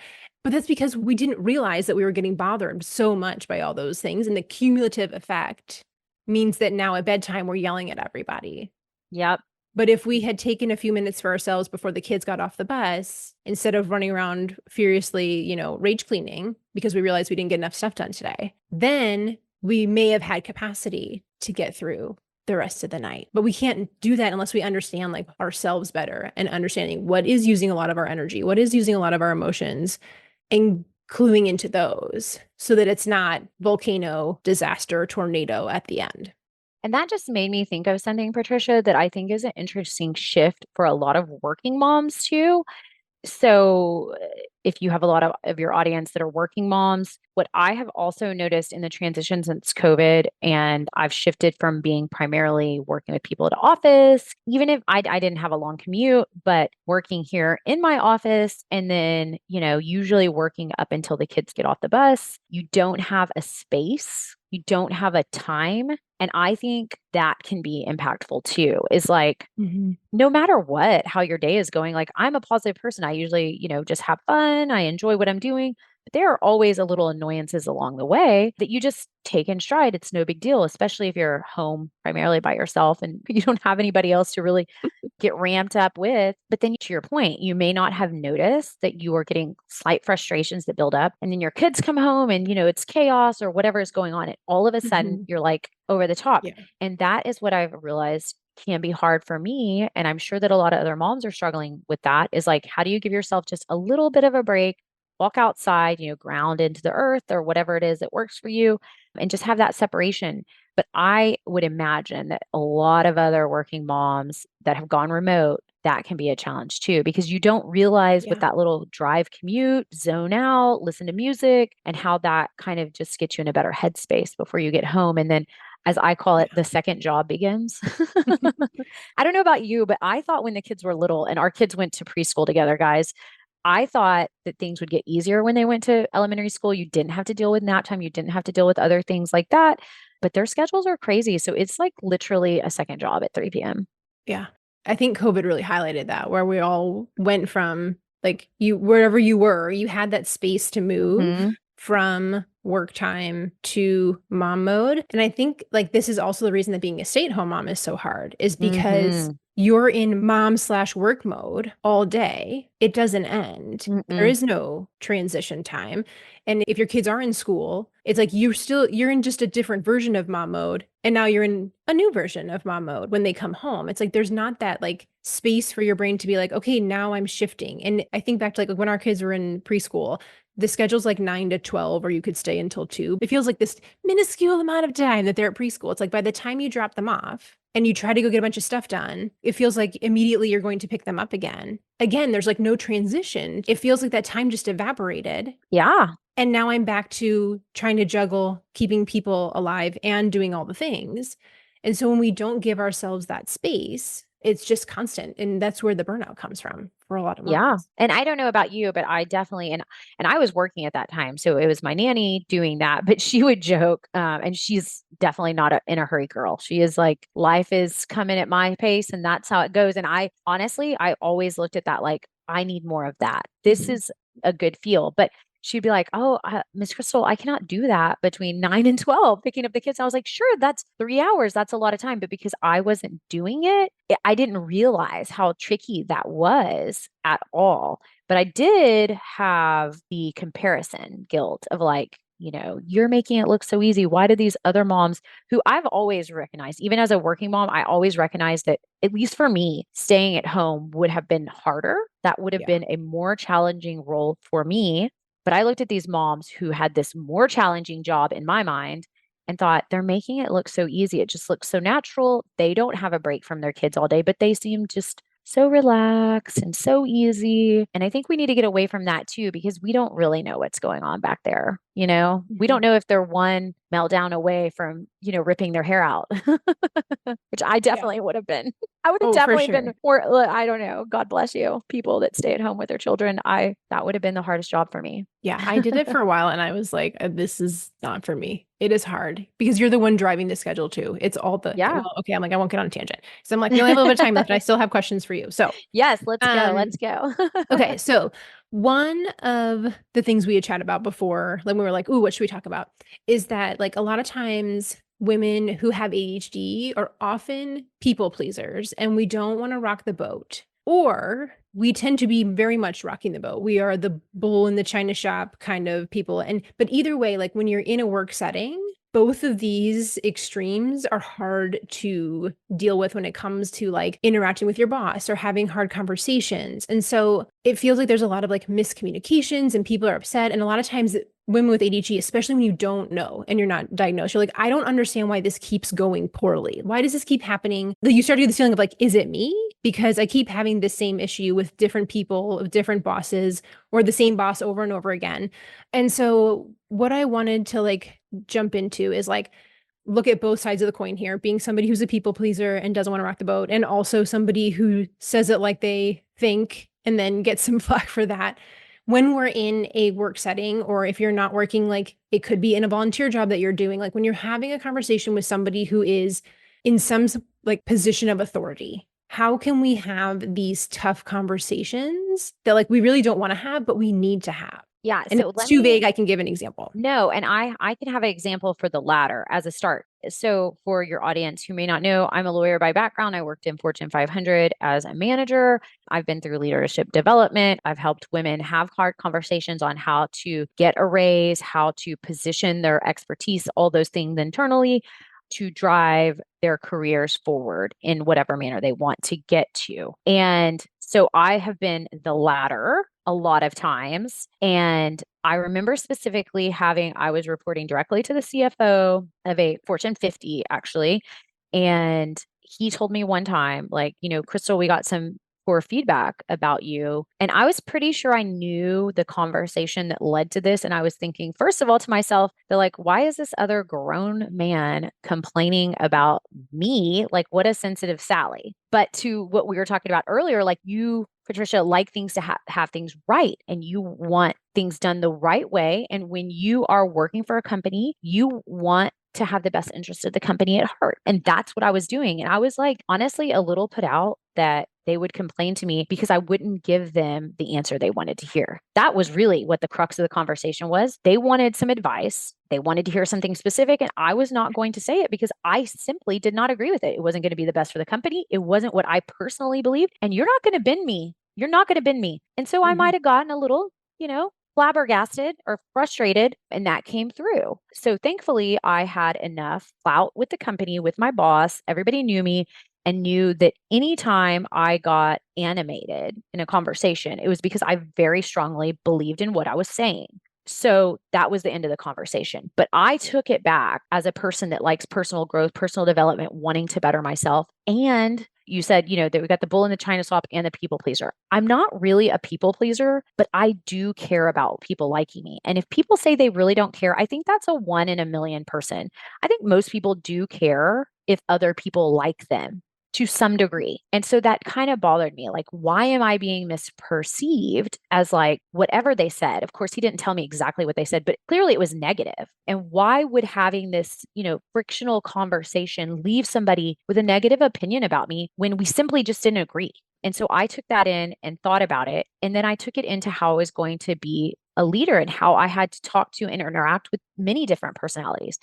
But that's because we didn't realize that we were getting bothered so much by all those things. And the cumulative effect means that now at bedtime, we're yelling at everybody. Yep. But if we had taken a few minutes for ourselves before the kids got off the bus, instead of running around furiously, rage cleaning because we realized we didn't get enough stuff done today, then we may have had capacity to get through the rest of the night. But we can't do that unless we understand like ourselves better and understanding what is using a lot of our energy, what is using a lot of our emotions, and cluing into those so that it's not volcano, disaster, tornado at the end. And that just made me think of something, Patricia, that I think is an interesting shift for a lot of working moms too. So, if you have a lot of your audience that are working moms, what I have also noticed in the transition since COVID, and I've shifted from being primarily working with people at office, even if I didn't have a long commute, but working here in my office, and then, usually working up until the kids get off the bus, you don't have a space, you don't have a time. And I think that can be impactful too, is like, no matter what, how your day is going, like I'm a positive person. I usually, just have fun. I enjoy what I'm doing. But there are always a little annoyances along the way that you just take in stride. It's no big deal, especially if you're home primarily by yourself and you don't have anybody else to really get ramped up with. But then to your point, you may not have noticed that you are getting slight frustrations that build up. And then your kids come home and, it's chaos or whatever is going on. And all of a sudden you're like over the top. Yeah. And that is what I've realized can be hard for me. And I'm sure that a lot of other moms are struggling with that, is like, how do you give yourself just a little bit of a break, walk outside, ground into the earth or whatever it is that works for you, and just have that separation. But I would imagine that a lot of other working moms that have gone remote, that can be a challenge too, because you don't realize with that little drive commute, zone out, listen to music, and how that kind of just gets you in a better headspace before you get home. And then, as I call it, the second job begins. I don't know about you, but I thought when the kids were little and our kids went to preschool together, guys, I thought that things would get easier when they went to elementary school. You didn't have to deal with nap time. You didn't have to deal with other things like that. But their schedules are crazy. So it's like literally a second job at 3 p.m. Yeah. I think COVID really highlighted that, where we all went from like wherever you were, you had that space to move from work time to mom mode. And I think like this is also the reason that being a stay-at-home mom is so hard, is because you're in mom/work mode all day. It doesn't end. There is no transition time. And if your kids are in school, it's like you're in just a different version of mom mode. And now you're in a new version of mom mode when they come home. It's like there's not that like space for your brain to be like, okay, now I'm shifting. And I think back to like when our kids were in preschool, the schedule's like 9 to 12, or you could stay until 2. It feels like this minuscule amount of time that they're at preschool. It's like by the time you drop them off and you try to go get a bunch of stuff done, it feels like immediately you're going to pick them up again. Again, there's like no transition. It feels like that time just evaporated. Yeah. And now I'm back to trying to juggle keeping people alive and doing all the things. And so when we don't give ourselves that space, it's just constant. And that's where the burnout comes from for a lot of moms. Yeah. And I don't know about you, but I definitely, and I was working at that time. So it was my nanny doing that, but she would joke, and she's definitely not in a hurry girl. She is like, life is coming at my pace and that's how it goes. And I honestly, I always looked at that like, I need more of that. This is a good feel. But she'd be like, oh, Miss Crystal, I cannot do that between 9 and 12, picking up the kids. I was like, sure, that's 3 hours. That's a lot of time. But because I wasn't doing it, I didn't realize how tricky that was at all. But I did have the comparison guilt of like, you're making it look so easy. Why do these other moms, who I've always recognized, even as a working mom, I always recognized that, at least for me, staying at home would have been harder. That would have been a more challenging role for me. But I looked at these moms who had this more challenging job in my mind and thought, they're making it look so easy. It just looks so natural. They don't have a break from their kids all day, but they seem just so relaxed and so easy. And I think we need to get away from that too, because we don't really know what's going on back there. We don't know if they're one meltdown away from, ripping their hair out, which which I definitely would have been. I would have Oh, for definitely sure. been, or I don't know, God bless you, people that stay at home with their children. That would have been the hardest job for me. Yeah, I did it for a while and I was like, this is not for me. It is hard because you're the one driving the schedule too. It's all Yeah. well, okay, I'm like, I won't get on a tangent. So I'm like, we only have a little bit of time left and I still have questions for you. So, Yes, let's go. um, Let's go. okay, so one of the things we had chatted about before, like we were like, ooh, what should we talk about? Is that like a lot of times women who have ADHD are often people pleasers and we don't want to rock the boat. Or we tend to be very much rocking the boat. We are the bull in the china shop kind of people. But either way, like when you're in a work setting, both of these extremes are hard to deal with when it comes to like interacting with your boss or having hard conversations. And so it feels like there's a lot of like miscommunications and people are upset. And a lot of times women with ADHD, especially when you don't know and you're not diagnosed, you're like, I don't understand why this keeps going poorly. Why does this keep happening? Like you start to get this feeling of like, is it me? Because I keep having the same issue with different people, with different bosses, or the same boss over and over again. And so what I wanted to like jump into is like, look at both sides of the coin here, being somebody who's a people pleaser and doesn't want to rock the boat, and also somebody who says it like they think and then gets some flack for that. When we're in a work setting, or if you're not working, like it could be in a volunteer job that you're doing, like when you're having a conversation with somebody who is in some like position of authority, how can we have these tough conversations that like we really don't want to have, but we need to have? Yeah. And if So it's too vague, I can give an example. No, and I can have an example for the latter as a start. So for your audience who may not know, I'm a lawyer by background. I worked in Fortune 500 as a manager. I've been through leadership development. I've helped women have hard conversations on how to get a raise, how to position their expertise, all those things internally to drive their careers forward in whatever manner they want to get to. And so I have been the latter a lot of times. And I remember specifically I was reporting directly to the CFO of a Fortune 50, actually. And he told me one time, like, Crystal, we got some poor feedback about you. And I was pretty sure I knew the conversation that led to this. And I was thinking, first of all, to myself, they're like, why is this other grown man complaining about me? Like, what a sensitive Sally. But to what we were talking about earlier, like you, Patricia, like things to have things right, and you want things done the right way. And when you are working for a company, you want to have the best interest of the company at heart. And that's what I was doing. And I was like, honestly, a little put out that they would complain to me because I wouldn't give them the answer they wanted to hear. That was really what the crux of the conversation was. They wanted some advice. They wanted to hear something specific, and I was not going to say it because I simply did not agree with it. It wasn't going to be the best for the company. It wasn't what I personally believed. And you're not going to bend me. You're not going to bend me. And so I might have gotten a little, flabbergasted or frustrated, and that came through. So thankfully, I had enough clout with the company, with my boss. Everybody knew me and knew that anytime I got animated in a conversation, it was because I very strongly believed in what I was saying. So that was the end of the conversation. But I took it back as a person that likes personal growth, personal development, wanting to better myself. And you said, that we got the bull in the china shop and the people pleaser. I'm not really a people pleaser, but I do care about people liking me. And if people say they really don't care, I think that's a 1 in a million person. I think most people do care if other people like them to some degree. And so that kind of bothered me. Like, why am I being misperceived as like whatever they said? Of course, he didn't tell me exactly what they said, but clearly it was negative. And why would having this, frictional conversation leave somebody with a negative opinion about me when we simply just didn't agree? And so I took that in and thought about it. And then I took it into how I was going to be a leader and how I had to talk to and interact with many different personalities.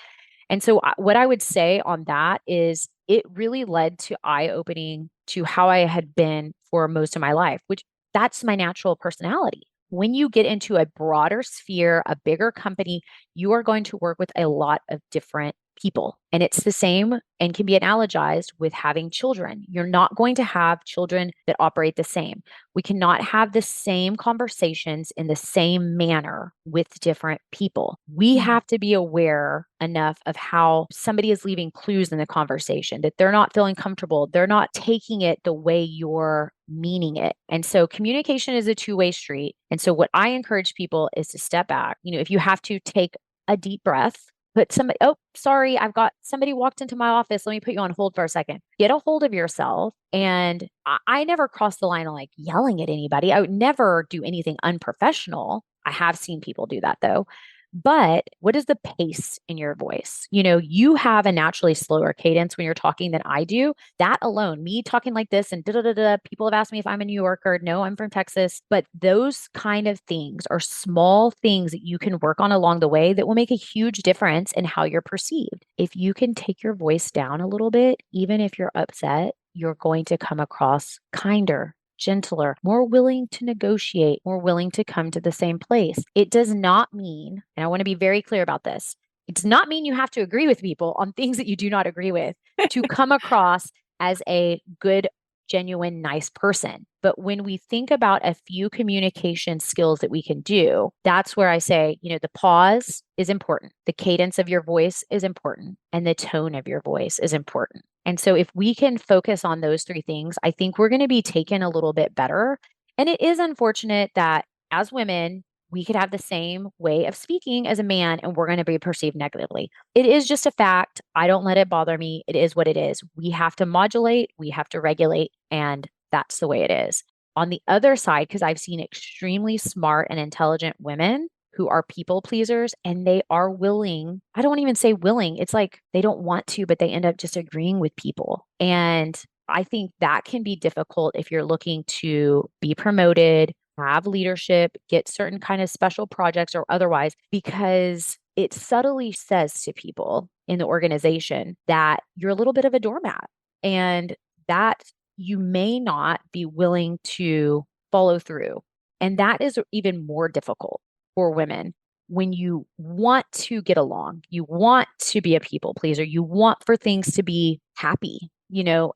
And so what I would say on that is it really led to eye-opening to how I had been for most of my life, which that's my natural personality. When you get into a broader sphere, a bigger company, you are going to work with a lot of different people. And it's the same and can be analogized with having children. You're not going to have children that operate the same. We cannot have the same conversations in the same manner with different people. We have to be aware enough of how somebody is leaving clues in the conversation, that they're not feeling comfortable. They're not taking it the way you're meaning it. And so communication is a two-way street. And so what I encourage people is to step back. If you have to take a deep breath, put somebody, oh, sorry, I've got somebody walked into my office. Let me put you on hold for a second. Get a hold of yourself. And I never cross the line of like yelling at anybody. I would never do anything unprofessional. I have seen people do that though. But what is the pace in your voice? You have a naturally slower cadence when you're talking than I do. That alone, me talking like this and da da da da, people have asked me if I'm a New Yorker. No, I'm from Texas. But those kind of things are small things that you can work on along the way that will make a huge difference in how you're perceived. If you can take your voice down a little bit, even if you're upset, you're going to come across kinder, gentler, more willing to negotiate, more willing to come to the same place. It does not mean, and I want to be very clear about this, it does not mean you have to agree with people on things that you do not agree with to come across as a good, genuine, nice person. But when we think about a few communication skills that we can do, that's where I say, the pause is important. The cadence of your voice is important. And the tone of your voice is important. And so if we can focus on those three things, I think we're going to be taken a little bit better. And it is unfortunate that as women, we could have the same way of speaking as a man and we're going to be perceived negatively. It is just a fact. I don't let it bother me. It is what it is. We have to modulate, we have to regulate, and that's the way it is. On the other side, because I've seen extremely smart and intelligent women who are people pleasers and they are willing, I don't even say willing, it's like they don't want to, but they end up just agreeing with people. And I think that can be difficult if you're looking to be promoted, have leadership, get certain kind of special projects or otherwise, because it subtly says to people in the organization that you're a little bit of a doormat and that you may not be willing to follow through. And that is even more difficult for women when you want to get along, you want to be a people pleaser, you want for things to be happy,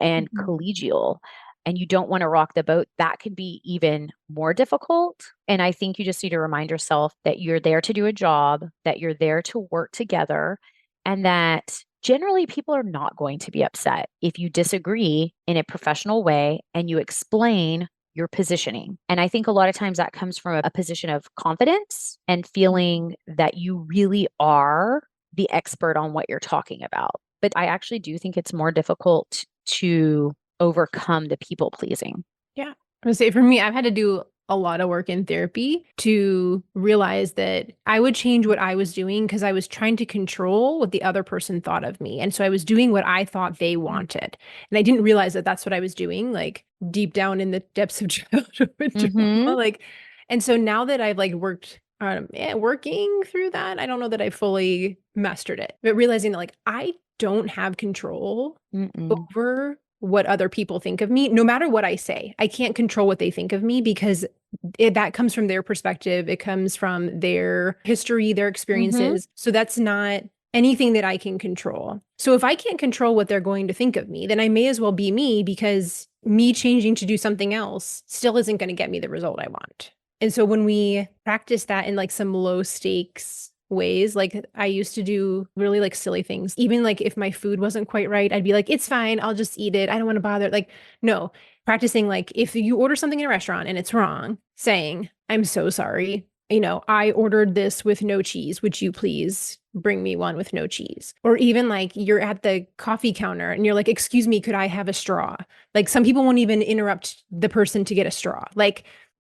and collegial, and you don't want to rock the boat. That can be even more difficult. And I think you just need to remind yourself that you're there to do a job, that you're there to work together, and that generally people are not going to be upset if you disagree in a professional way and you explain your positioning. And I think a lot of times that comes from a position of confidence and feeling that you really are the expert on what you're talking about. But I actually do think it's more difficult to overcome the people pleasing. Yeah. I would say for me, I've had to do a lot of work in therapy to realize that I would change what I was doing because I was trying to control what the other person thought of me. And so I was doing what I thought they wanted. And I didn't realize that that's what I was doing, like deep down in the depths of childhood trauma. And so now that I've worked working through that, I don't know that I fully mastered it, but realizing that I don't have control over what other people think of me, no matter what I say. I can't control what they think of me because that comes from their perspective. It comes from their history, their experiences. So that's not anything that I can control. So if I can't control what they're going to think of me, then I may as well be me, because me changing to do something else still isn't going to get me the result I want. And so when we practice that in some low stakes ways, I used to do really silly things. Even if my food wasn't quite right, I'd be like, it's fine, I'll just eat it, I don't want to bother. No, practicing if you order something in a restaurant and it's wrong, saying, I'm so sorry, I ordered this with no cheese, would you please bring me one with no cheese? Or even you're at the coffee counter and you're like, excuse me, could I have a straw? Some people won't even interrupt the person to get a straw.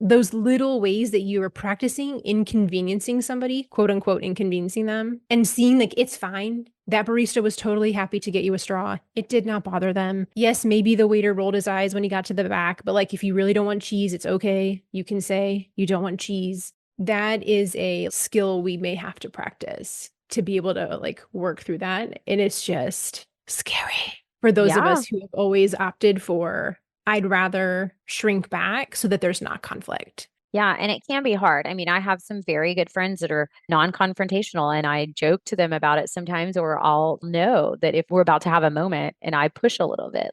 Those little ways that you are practicing inconveniencing somebody, quote unquote, inconveniencing them, and seeing it's fine. That barista was totally happy to get you a straw. It did not bother them. Yes, maybe the waiter rolled his eyes when he got to the back, but if you really don't want cheese, it's okay. You can say you don't want cheese. That is a skill we may have to practice to be able to work through that. And it's just scary for those of us who have always opted for, I'd rather shrink back so that there's not conflict. Yeah. And it can be hard. I mean, I have some very good friends that are non-confrontational, and I joke to them about it sometimes, or I'll know that if we're about to have a moment and I push a little bit,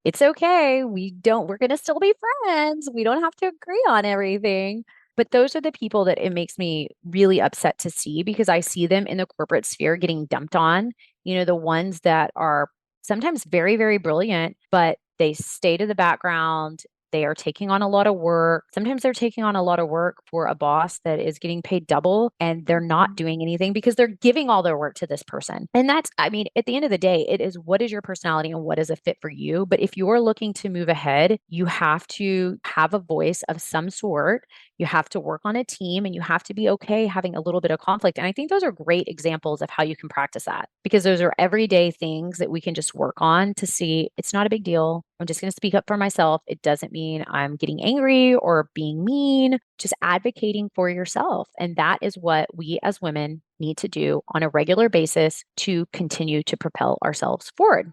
it's okay. We're going to still be friends. We don't have to agree on everything. But those are the people that it makes me really upset to see, because I see them in the corporate sphere getting dumped on, the ones that are sometimes very, very brilliant, but they stay to the background. They are taking on a lot of work. Sometimes they're taking on a lot of work for a boss that is getting paid double and they're not doing anything because they're giving all their work to this person. And that's, I mean, at the end of the day, it is what is your personality and what is a fit for you. But if you're looking to move ahead, you have to have a voice of some sort. You have to work on a team and you have to be okay having a little bit of conflict. And I think those are great examples of how you can practice that because those are everyday things that we can just work on to see it's not a big deal. I'm just going to speak up for myself. It doesn't mean I'm getting angry or being mean, just advocating for yourself. And that is what we as women need to do on a regular basis to continue to propel ourselves forward.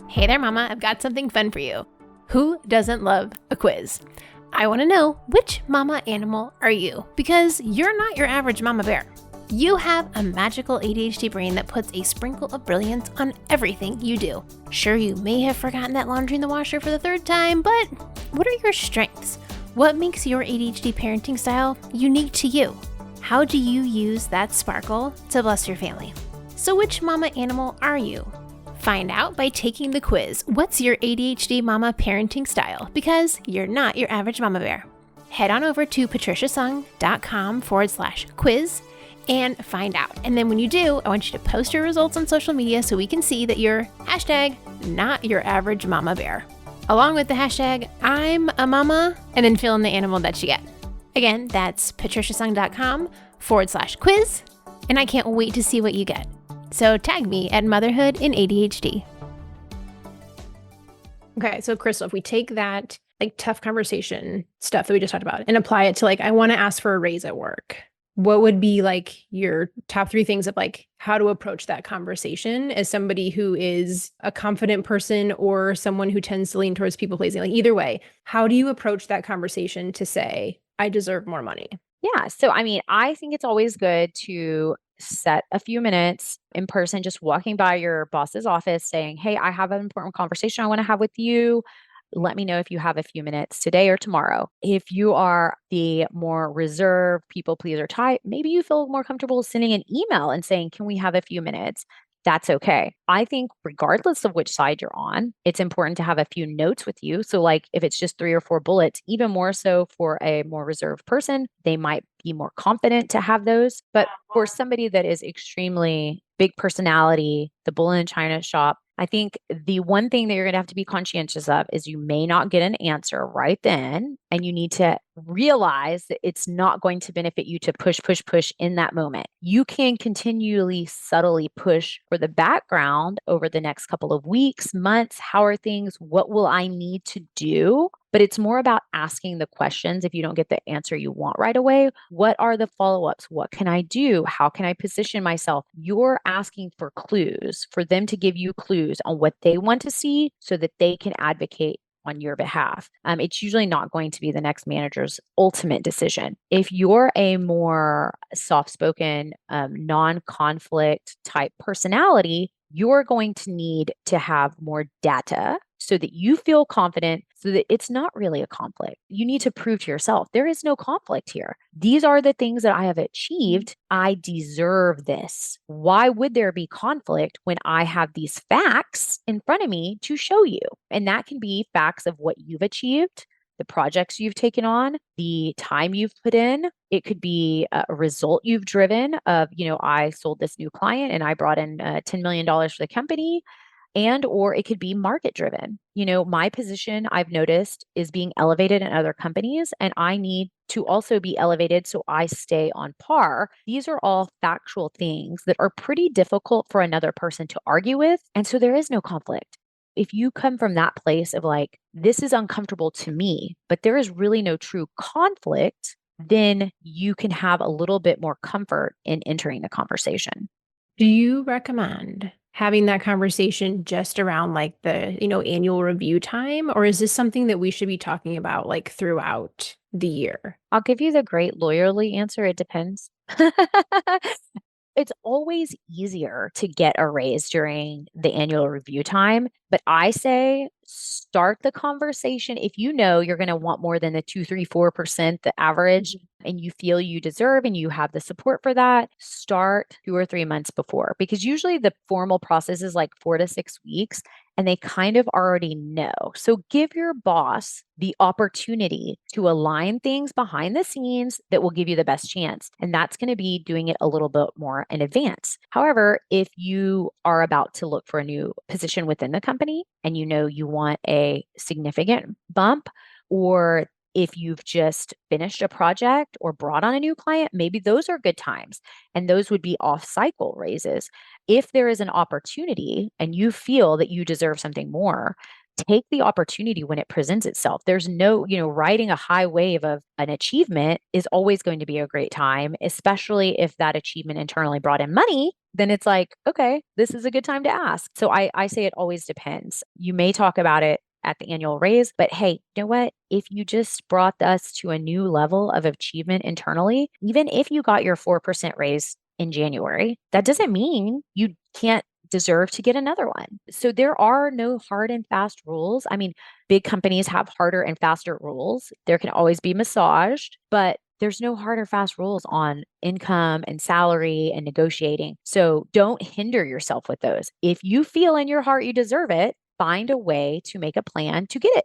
Hey there, Mama. I've got something fun for you. Who doesn't love a quiz? I want to know, which mama animal are you? Because you're not your average mama bear. You have a magical ADHD brain that puts a sprinkle of brilliance on everything you do. Sure, you may have forgotten that laundry in the washer for the third time, but what are your strengths? What makes your ADHD parenting style unique to you? How do you use that sparkle to bless your family? So which mama animal are you? Find out by taking the quiz. What's your ADHD mama parenting style? Because you're not your average mama bear. Head on over to patriciasung.com/quiz and find out. And then when you do, I want you to post your results on social media so we can see that you're #not your average mama bear. Along with the hashtag I'm a mama, and then fill in the animal that you get. Again, that's patriciasung.com/quiz. And I can't wait to see what you get. So tag me at Motherhood in ADHD. Okay, so Crystal, if we take that like tough conversation stuff that we just talked about and apply it to like, I want to ask for a raise at work, what would be like your top 3 things of like how to approach that conversation as somebody who is a confident person or someone who tends to lean towards people pleasing? Like either way, how do you approach that conversation to say, I deserve more money? Yeah. So, I mean, I think it's always good to set a few minutes in person, just walking by your boss's office saying, hey, I have an important conversation I want to have with you. Let me know if you have a few minutes today or tomorrow. If you are the more reserved people pleaser type, maybe you feel more comfortable sending an email and saying, can we have a few minutes? That's okay. I think regardless of which side you're on, it's important to have a few notes with you. So like if it's just 3 or 4 bullets, even more so for a more reserved person, they might be more confident to have those. But for somebody that is extremely big personality, the bull in China shop, I think the one thing that you're going to have to be conscientious of is you may not get an answer right then. And you need to realize that it's not going to benefit you to push, push, push in that moment. You can continually, subtly push for the background over the next couple of weeks, months. How are things? What will I need to do? But it's more about asking the questions. If you don't get the answer you want right away, what are the follow-ups? What can I do? How can I position myself? You're asking for clues, for them to give you clues on what they want to see so that they can advocate on your behalf. It's usually not going to be the next manager's ultimate decision. If you're a more soft-spoken, non-conflict type personality, you're going to need to have more data so that you feel confident, so that it's not really a conflict. You need to prove to yourself, there is no conflict here. These are the things that I have achieved. I deserve this. Why would there be conflict when I have these facts in front of me to show you? And that can be facts of what you've achieved, the projects you've taken on, the time you've put in. It could be a result you've driven of, I sold this new client and I brought in $10 million for the company. And, or it could be market driven. My position I've noticed is being elevated in other companies, and I need to also be elevated so I stay on par. These are all factual things that are pretty difficult for another person to argue with. And so there is no conflict. If you come from that place of like, this is uncomfortable to me, but there is really no true conflict, then you can have a little bit more comfort in entering the conversation. Do you recommend having that conversation just around like the, annual review time? Or is this something that we should be talking about like throughout the year? I'll give you the great lawyerly answer. It depends. It's always easier to get a raise during the annual review time. But I say start the conversation. If you know you're going to want more than the 2, 3, 4%, the average, and you feel you deserve and you have the support for that, start 2 or 3 months before, because usually the formal process is like 4 to 6 weeks and they kind of already know. So give your boss the opportunity to align things behind the scenes that will give you the best chance. And that's going to be doing it a little bit more in advance. However, if you are about to look for a new position within the company and you know you want a significant bump, or if you've just finished a project or brought on a new client, maybe those are good times. And those would be off cycle raises. If there is an opportunity and you feel that you deserve something more, take the opportunity when it presents itself. There's no, riding a high wave of an achievement is always going to be a great time, especially if that achievement internally brought in money. Then it's like, okay, this is a good time to ask. So I say it always depends. You may talk about it at the annual raise, but hey, you know what? If you just brought us to a new level of achievement internally, even if you got your 4% raise in January, that doesn't mean you can't deserve to get another one. So there are no hard and fast rules. I mean, big companies have harder and faster rules. There can always be massaged, but there's no hard or fast rules on income and salary and negotiating. So don't hinder yourself with those. If you feel in your heart you deserve it, find a way to make a plan to get it.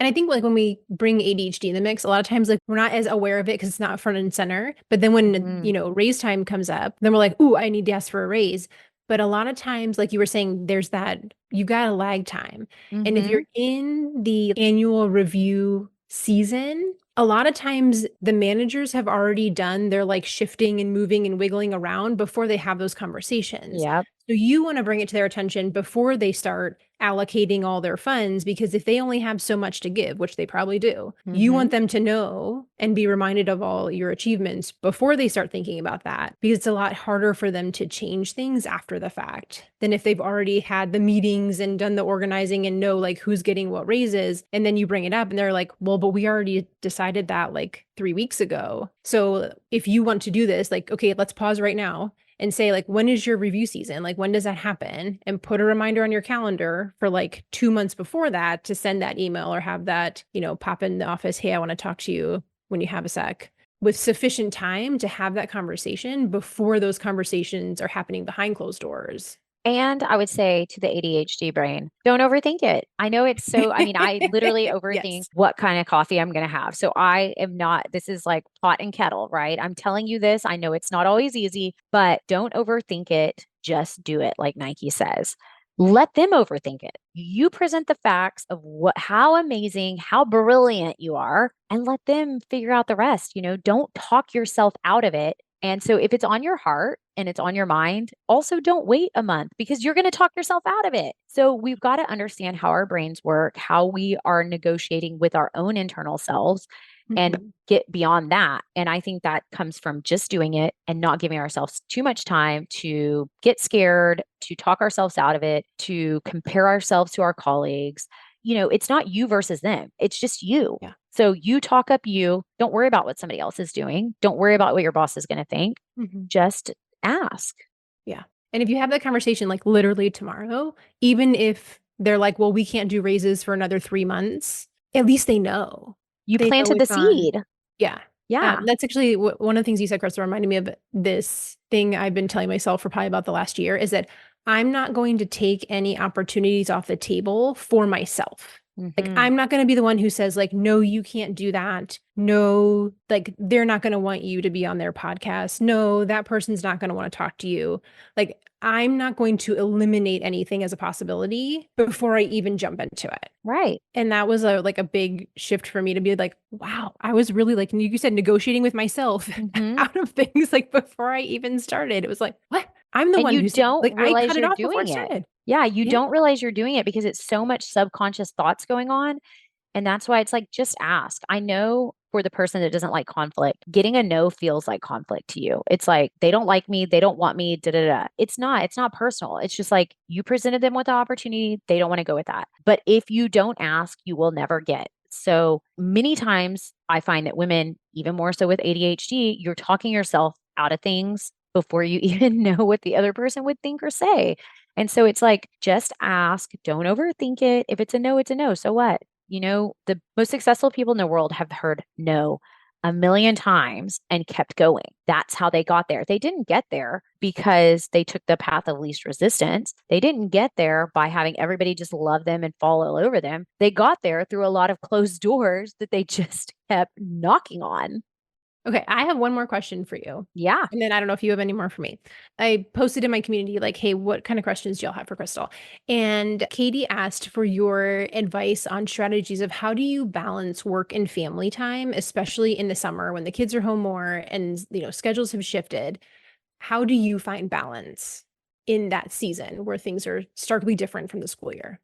And I think like when we bring ADHD in the mix, a lot of times like we're not as aware of it because it's not front and center. But then when, raise time comes up, then we're like, ooh, I need to ask for a raise. But a lot of times, like you were saying, there's that, you got a lag time. And if you're in the annual review season, a lot of times the managers have already done their like shifting and moving and wiggling around before they have those conversations. Yep. So you want to bring it to their attention before they start allocating all their funds, because if they only have so much to give, which they probably do, you want them to know and be reminded of all your achievements before they start thinking about that, because it's a lot harder for them to change things after the fact than if they've already had the meetings and done the organizing and know like who's getting what raises. And then you bring it up and they're like, well, but we already decided that like 3 weeks ago. So if you want to do this, like, okay, let's pause right now and say like, when is your review season? Like, when does that happen? And put a reminder on your calendar for like 2 months before that to send that email or have that, pop in the office. Hey, I want to talk to you when you have a sec, with sufficient time to have that conversation before those conversations are happening behind closed doors. And I would say to the ADHD brain, don't overthink it. I know it's so, I literally overthink what kind of coffee I'm going to have. So I am not, this is like pot and kettle, right? I'm telling you this. I know it's not always easy, but don't overthink it. Just do it, like Nike says. Let them overthink it. You present the facts of how amazing, how brilliant you are, and let them figure out the rest. Don't talk yourself out of it. And so if it's on your heart and it's on your mind, also don't wait a month, because you're going to talk yourself out of it. So we've got to understand how our brains work, how we are negotiating with our own internal selves, and get beyond that. And I think that comes from just doing it and not giving ourselves too much time to get scared, to talk ourselves out of it, to compare ourselves to our colleagues. It's not you versus them. It's just you. Yeah. So you talk up you. Don't worry about what somebody else is doing. Don't worry about what your boss is going to think. Just ask. Yeah. And if you have that conversation, like literally tomorrow, even if they're like, well, we can't do raises for another 3 months, at least they know. You They know planted the it's on. seed. Yeah. Yeah. That's actually one of the things you said, Crystal, reminded me of this thing I've been telling myself for probably about the last year, is that I'm not going to take any opportunities off the table for myself. Like, I'm not going to be the one who says like, no, you can't do that. No, like they're not going to want you to be on their podcast. No, that person's not going to want to talk to you. Like, I'm not going to eliminate anything as a possibility before I even jump into it. Right. And that was a big shift for me to be like, wow, I was really like, you said, negotiating with myself out of things like before I even started. It was like, what? I'm the one who don't like, I realize cut it you're off before I doing it. started. Yeah, you don't realize you're doing it because it's so much subconscious thoughts going on. And that's why it's like, just ask. I know for the person that doesn't like conflict, getting a no feels like conflict to you. It's like, they don't like me. They don't want me. Da, da, da. It's not personal. It's just like, you presented them with the opportunity. They don't want to go with that. But if you don't ask, you will never get. So many times I find that women, even more so with ADHD, you're talking yourself out of things before you even know what the other person would think or say. And so it's like, just ask, don't overthink it. If it's a no, it's a no. So what? The most successful people in the world have heard no a million times and kept going. That's how they got there. They didn't get there because they took the path of least resistance. They didn't get there by having everybody just love them and fall all over them. They got there through a lot of closed doors that they just kept knocking on. Okay, I have one more question for you. Yeah. And then I don't know if you have any more for me. I posted in my community, like, hey, what kind of questions do y'all have for Crystal? And Katie asked for your advice on strategies of how do you balance work and family time, especially in the summer when the kids are home more and, schedules have shifted. How do you find balance in that season where things are starkly different from the school year?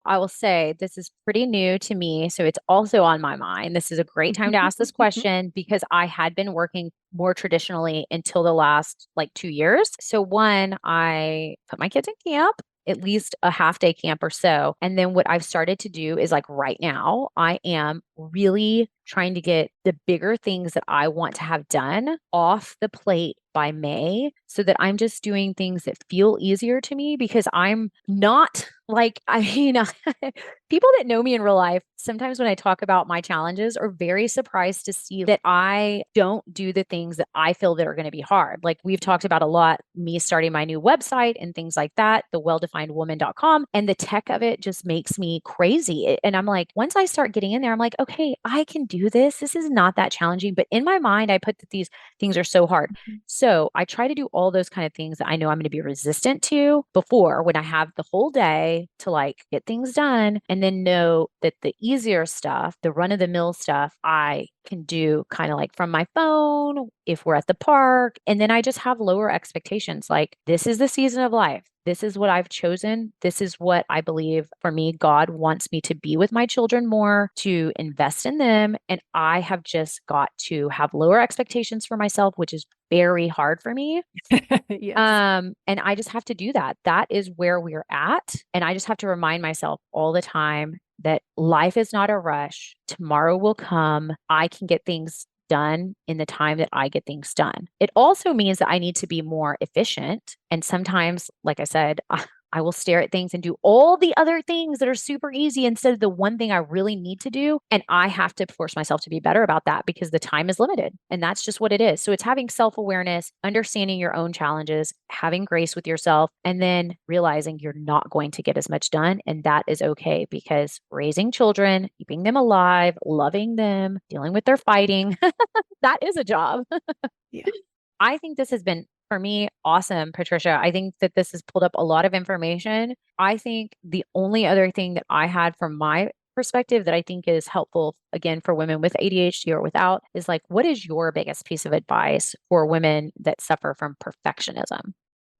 I will say this is pretty new to me. So it's also on my mind. This is a great time to ask this question because I had been working more traditionally until the last like 2 years. So, one, I put my kids in camp, at least a half day camp or so. And then what I've started to do is like right now, I am really trying to get the bigger things that I want to have done off the plate by May so that I'm just doing things that feel easier to me because I'm not like, people that know me in real life, sometimes when I talk about my challenges are very surprised to see that I don't do the things that I feel that are going to be hard. Like we've talked about a lot, me starting my new website and things like that, the welldefinedwoman.com, and the tech of it just makes me crazy. And I'm like, once I start getting in there, I'm like, okay, I can do this. This is not that challenging. But in my mind, I put that these things are so hard. So I try to do all those kind of things that I know I'm going to be resistant to before when I have the whole day to like get things done and then know that the easier stuff, the run of the mill stuff, I can do kind of like from my phone if we're at the park. And then I just have lower expectations. Like, this is the season of life. This is what I've chosen. This is what I believe for me, God wants me to be with my children more, to invest in them. And I have just got to have lower expectations for myself, which is very hard for me. Yes. And I just have to do that. That is where we're at. And I just have to remind myself all the time that life is not a rush. Tomorrow will come. I can get things done in the time that I get things done. It also means that I need to be more efficient. And sometimes, like I said, I will stare at things and do all the other things that are super easy instead of the one thing I really need to do. And I have to force myself to be better about that because the time is limited. And that's just what it is. So it's having self-awareness, understanding your own challenges, having grace with yourself, and then realizing you're not going to get as much done. And that is okay because raising children, keeping them alive, loving them, dealing with their fighting, that is a job. Yeah. I think this has been, for me, awesome, Patricia. I think that this has pulled up a lot of information. I think the only other thing that I had from my perspective that I think is helpful, again, for women with ADHD or without, is like, what is your biggest piece of advice for women that suffer from perfectionism?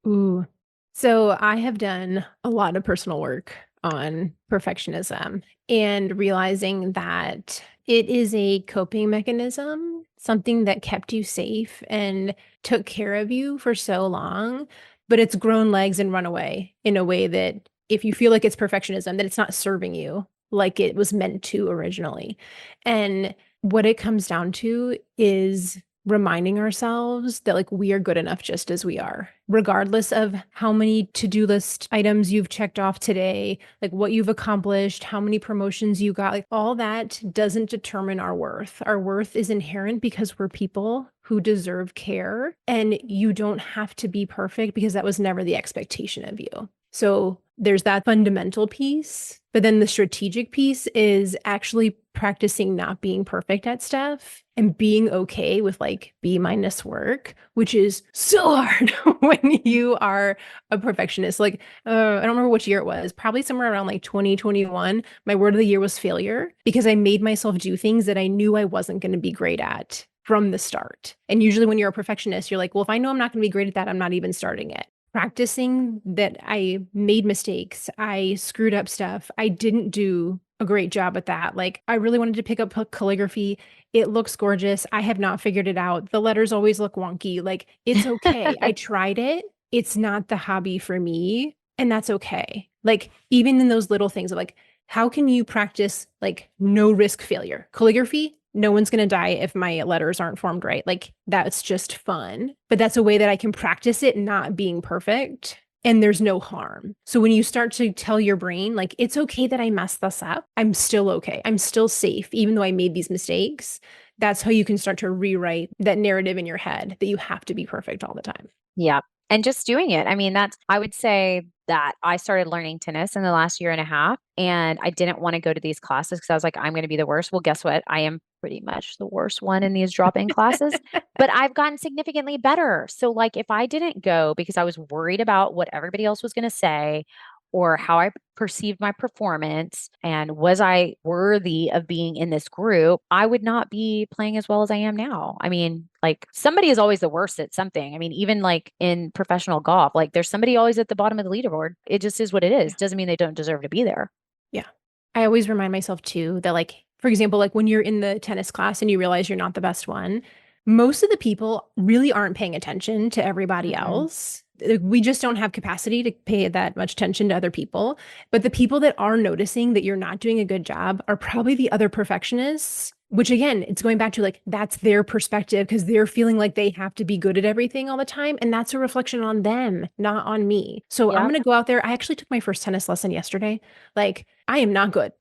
Ooh. So I have done a lot of personal work on perfectionism and realizing that it is a coping mechanism, something that kept you safe and took care of you for so long, but it's grown legs and run away in a way that if you feel like it's perfectionism, that it's not serving you like it was meant to originally. And what it comes down to is reminding ourselves that like we are good enough just as we are, regardless of how many to-do list items you've checked off today, like what you've accomplished, how many promotions you got, like all that doesn't determine our worth. Our worth is inherent because we're people who deserve care, and you don't have to be perfect because that was never the expectation of you. So there's that fundamental piece, but then the strategic piece is actually practicing not being perfect at stuff and being okay with like B- work, which is so hard when you are a perfectionist. Like, I don't remember which year it was, probably somewhere around like 2021. My word of the year was failure because I made myself do things that I knew I wasn't going to be great at from the start. And usually when you're a perfectionist, you're like, well, if I know I'm not going to be great at that, I'm not even starting it. Practicing that I made mistakes, I screwed up stuff, I didn't do a great job at that. Like, I really wanted to pick up calligraphy. It looks gorgeous. I have not figured it out. The letters always look wonky. Like, it's okay. I tried it. It's not the hobby for me. And that's okay. Like, even in those little things of like, how can you practice like no risk failure? Calligraphy, no one's going to die if my letters aren't formed right. Like, that's just fun. But that's a way that I can practice it not being perfect. And there's no harm. So when you start to tell your brain, like, it's okay that I messed this up, I'm still okay. I'm still safe, even though I made these mistakes. that's how you can start to rewrite that narrative in your head that you have to be perfect all the time. Yeah. And just doing it. I mean, I would say that I started learning tennis in the last year and a half, and I didn't want to go to these classes because I was like, I'm going to be the worst. Well, guess what? I am pretty much the worst one in these drop-in classes, but I've gotten significantly better. So like if I didn't go because I was worried about what everybody else was going to say or how I perceived my performance and was I worthy of being in this group, I would not be playing as well as I am now. I mean, like somebody is always the worst at something. I mean, even like in professional golf, like there's somebody always at the bottom of the leaderboard. It just is what it is. Doesn't mean they don't deserve to be there. Yeah. I always remind myself too that like, for example, like when you're in the tennis class and you realize you're not the best one, most of the people really aren't paying attention to everybody else. We just don't have capacity to pay that much attention to other people. But the people that are noticing that you're not doing a good job are probably the other perfectionists, which again, it's going back to like, that's their perspective because they're feeling like they have to be good at everything all the time. And that's a reflection on them, not on me. So I'm going to go out there. I actually took my first tennis lesson yesterday. Like, I am not good.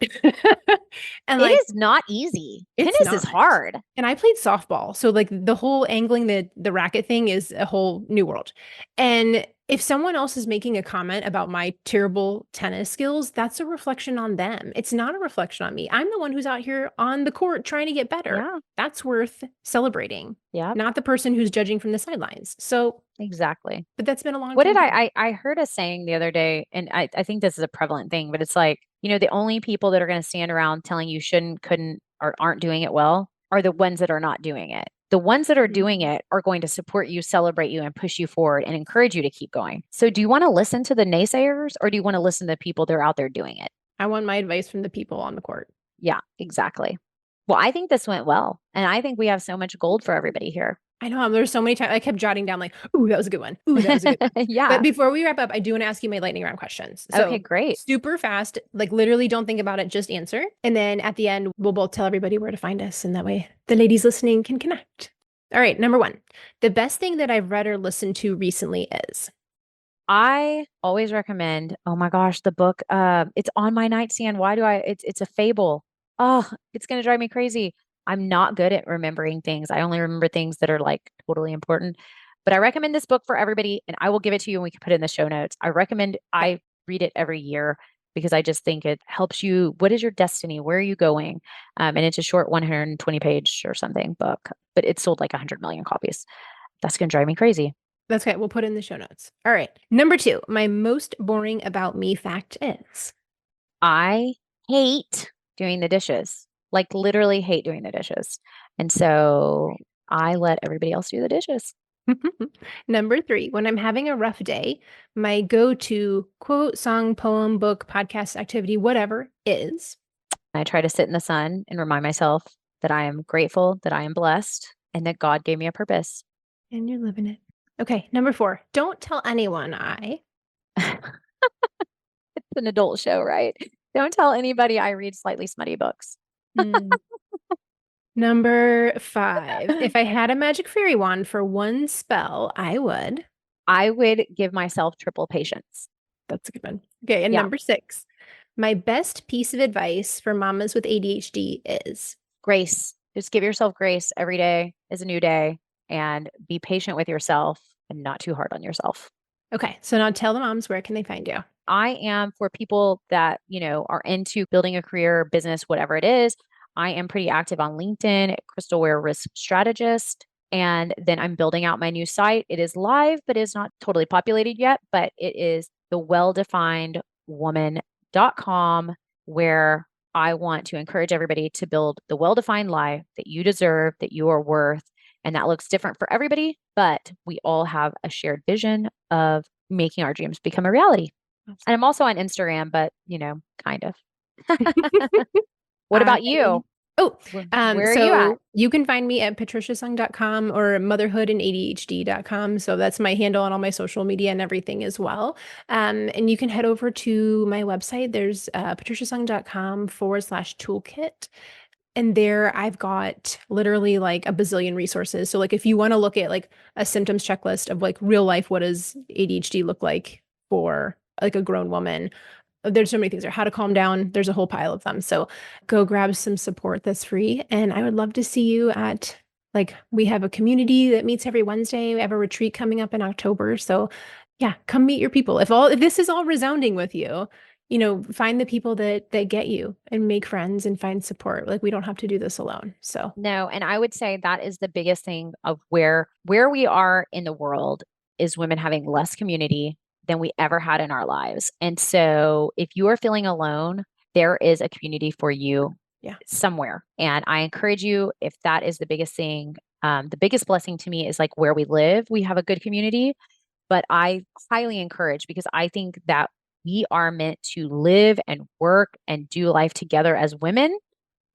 And it like, is not easy. It's Tennis is not. hard. And I played softball. So like the whole angling the racket thing is a whole new world. And if someone else is making a comment about my terrible tennis skills, that's a reflection on them. It's not a reflection on me. I'm the one who's out here on the court trying to get better. Yeah. That's worth celebrating. Yeah. Not the person who's judging from the sidelines. So exactly. But that's been a long what time. What did I heard a saying the other day, and I think this is a prevalent thing, but it's like, you know, the only people that are going to stand around telling you shouldn't, couldn't, or aren't doing it well are the ones that are not doing it. The ones that are doing it are going to support you, celebrate you, and push you forward and encourage you to keep going. So do you want to listen to the naysayers or do you want to listen to the people that are out there doing it? I want my advice from the people on the court. Yeah, exactly. Well, I think this went well. And I think we have so much gold for everybody here. I know. There's so many times I kept jotting down like, ooh, that was a good one. Ooh, that was a good one. Yeah. But before we wrap up, I do want to ask you my lightning round questions. So okay, great. Super fast. Like literally don't think about it, just answer. And then at the end, we'll both tell everybody where to find us. And that way the ladies listening can connect. All right. Number 1, the best thing that I've read or listened to recently is? I always recommend, oh my gosh, the book, it's on my nightstand. Why do it's a fable. Oh, it's going to drive me crazy. I'm not good at remembering things. I only remember things that are like totally important. But I recommend this book for everybody, and I will give it to you and we can put it in the show notes. I read it every year because I just think it helps you. What is your destiny? Where are you going? And it's a short 120 page or something book, but it sold like 100 million copies. That's going to drive me crazy. That's okay. We'll put it in the show notes. All right. Number 2, my most boring about me fact is? I hate doing the dishes. Like literally hate doing the dishes. And so I let everybody else do the dishes. Number 3, when I'm having a rough day, my go-to quote, song, poem, book, podcast, activity, whatever is? I try to sit in the sun and remind myself that I am grateful, that I am blessed, and that God gave me a purpose. And you're living it. Okay. Number 4, don't tell anyone I. It's an adult show, right? Don't tell anybody I read slightly smutty books. Number 5, if I had a magic fairy wand for one spell, I would give myself triple patience. That's a good one. Okay. And number 6, my best piece of advice for mamas with ADHD is? Grace. Just give yourself grace. Every day is a new day, and be patient with yourself and not too hard on yourself. Okay. So now tell the moms, where can they find you? I am, for people that, you know, are into building a career, business, whatever it is, I am pretty active on LinkedIn, Crystal Ware Risk Strategist. And then I'm building out my new site. It is live, but it's not totally populated yet, but it is thewelldefinedwoman.com, where I want to encourage everybody to build the well-defined life that you deserve, that you are worth. And that looks different for everybody, but we all have a shared vision of making our dreams become a reality. And I'm also on Instagram, but, you know, kind of. What about you? Oh, where are you at? You can find me at patriciasung.com or motherhoodandadhd.com. So that's my handle on all my social media and everything as well. And you can head over to my website. There's patriciasung.com/toolkit. And there I've got literally like a bazillion resources. So like if you want to look at like a symptoms checklist of like real life, what does ADHD look like for like a grown woman? there's so many things there. How to calm down. There's a whole pile of them. So go grab some support that's free. And I would love to see you at, like, we have a community that meets every Wednesday. We have a retreat coming up in October. So yeah, come meet your people. If this is all resounding with you, find the people that get you and make friends and find support. Like, we don't have to do this alone. So No, and I would say that is the biggest thing of where we are in the world is women having less community than we ever had in our lives. And so if you are feeling alone, there is a community for you somewhere. And I encourage you, if that is the biggest thing, the biggest blessing to me is like where we live, we have a good community. But I highly encourage, because I think that we are meant to live and work and do life together as women,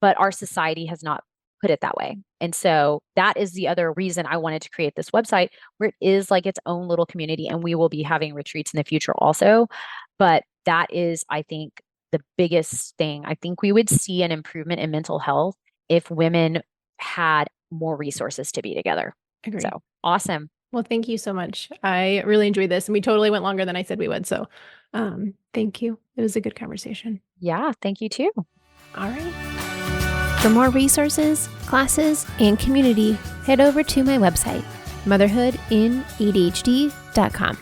but our society has not put it that way. And so that is the other reason I wanted to create this website, where it is like its own little community, and we will be having retreats in the future also. But that is, I think, the biggest thing. I think we would see an improvement in mental health if women had more resources to be together. Agreed. So awesome. Well, thank you so much. I really enjoyed this, and we totally went longer than I said we would. So thank you. It was a good conversation. Yeah, thank you too. All right. For more resources, classes, and community, head over to my website, motherhoodinadhd.com.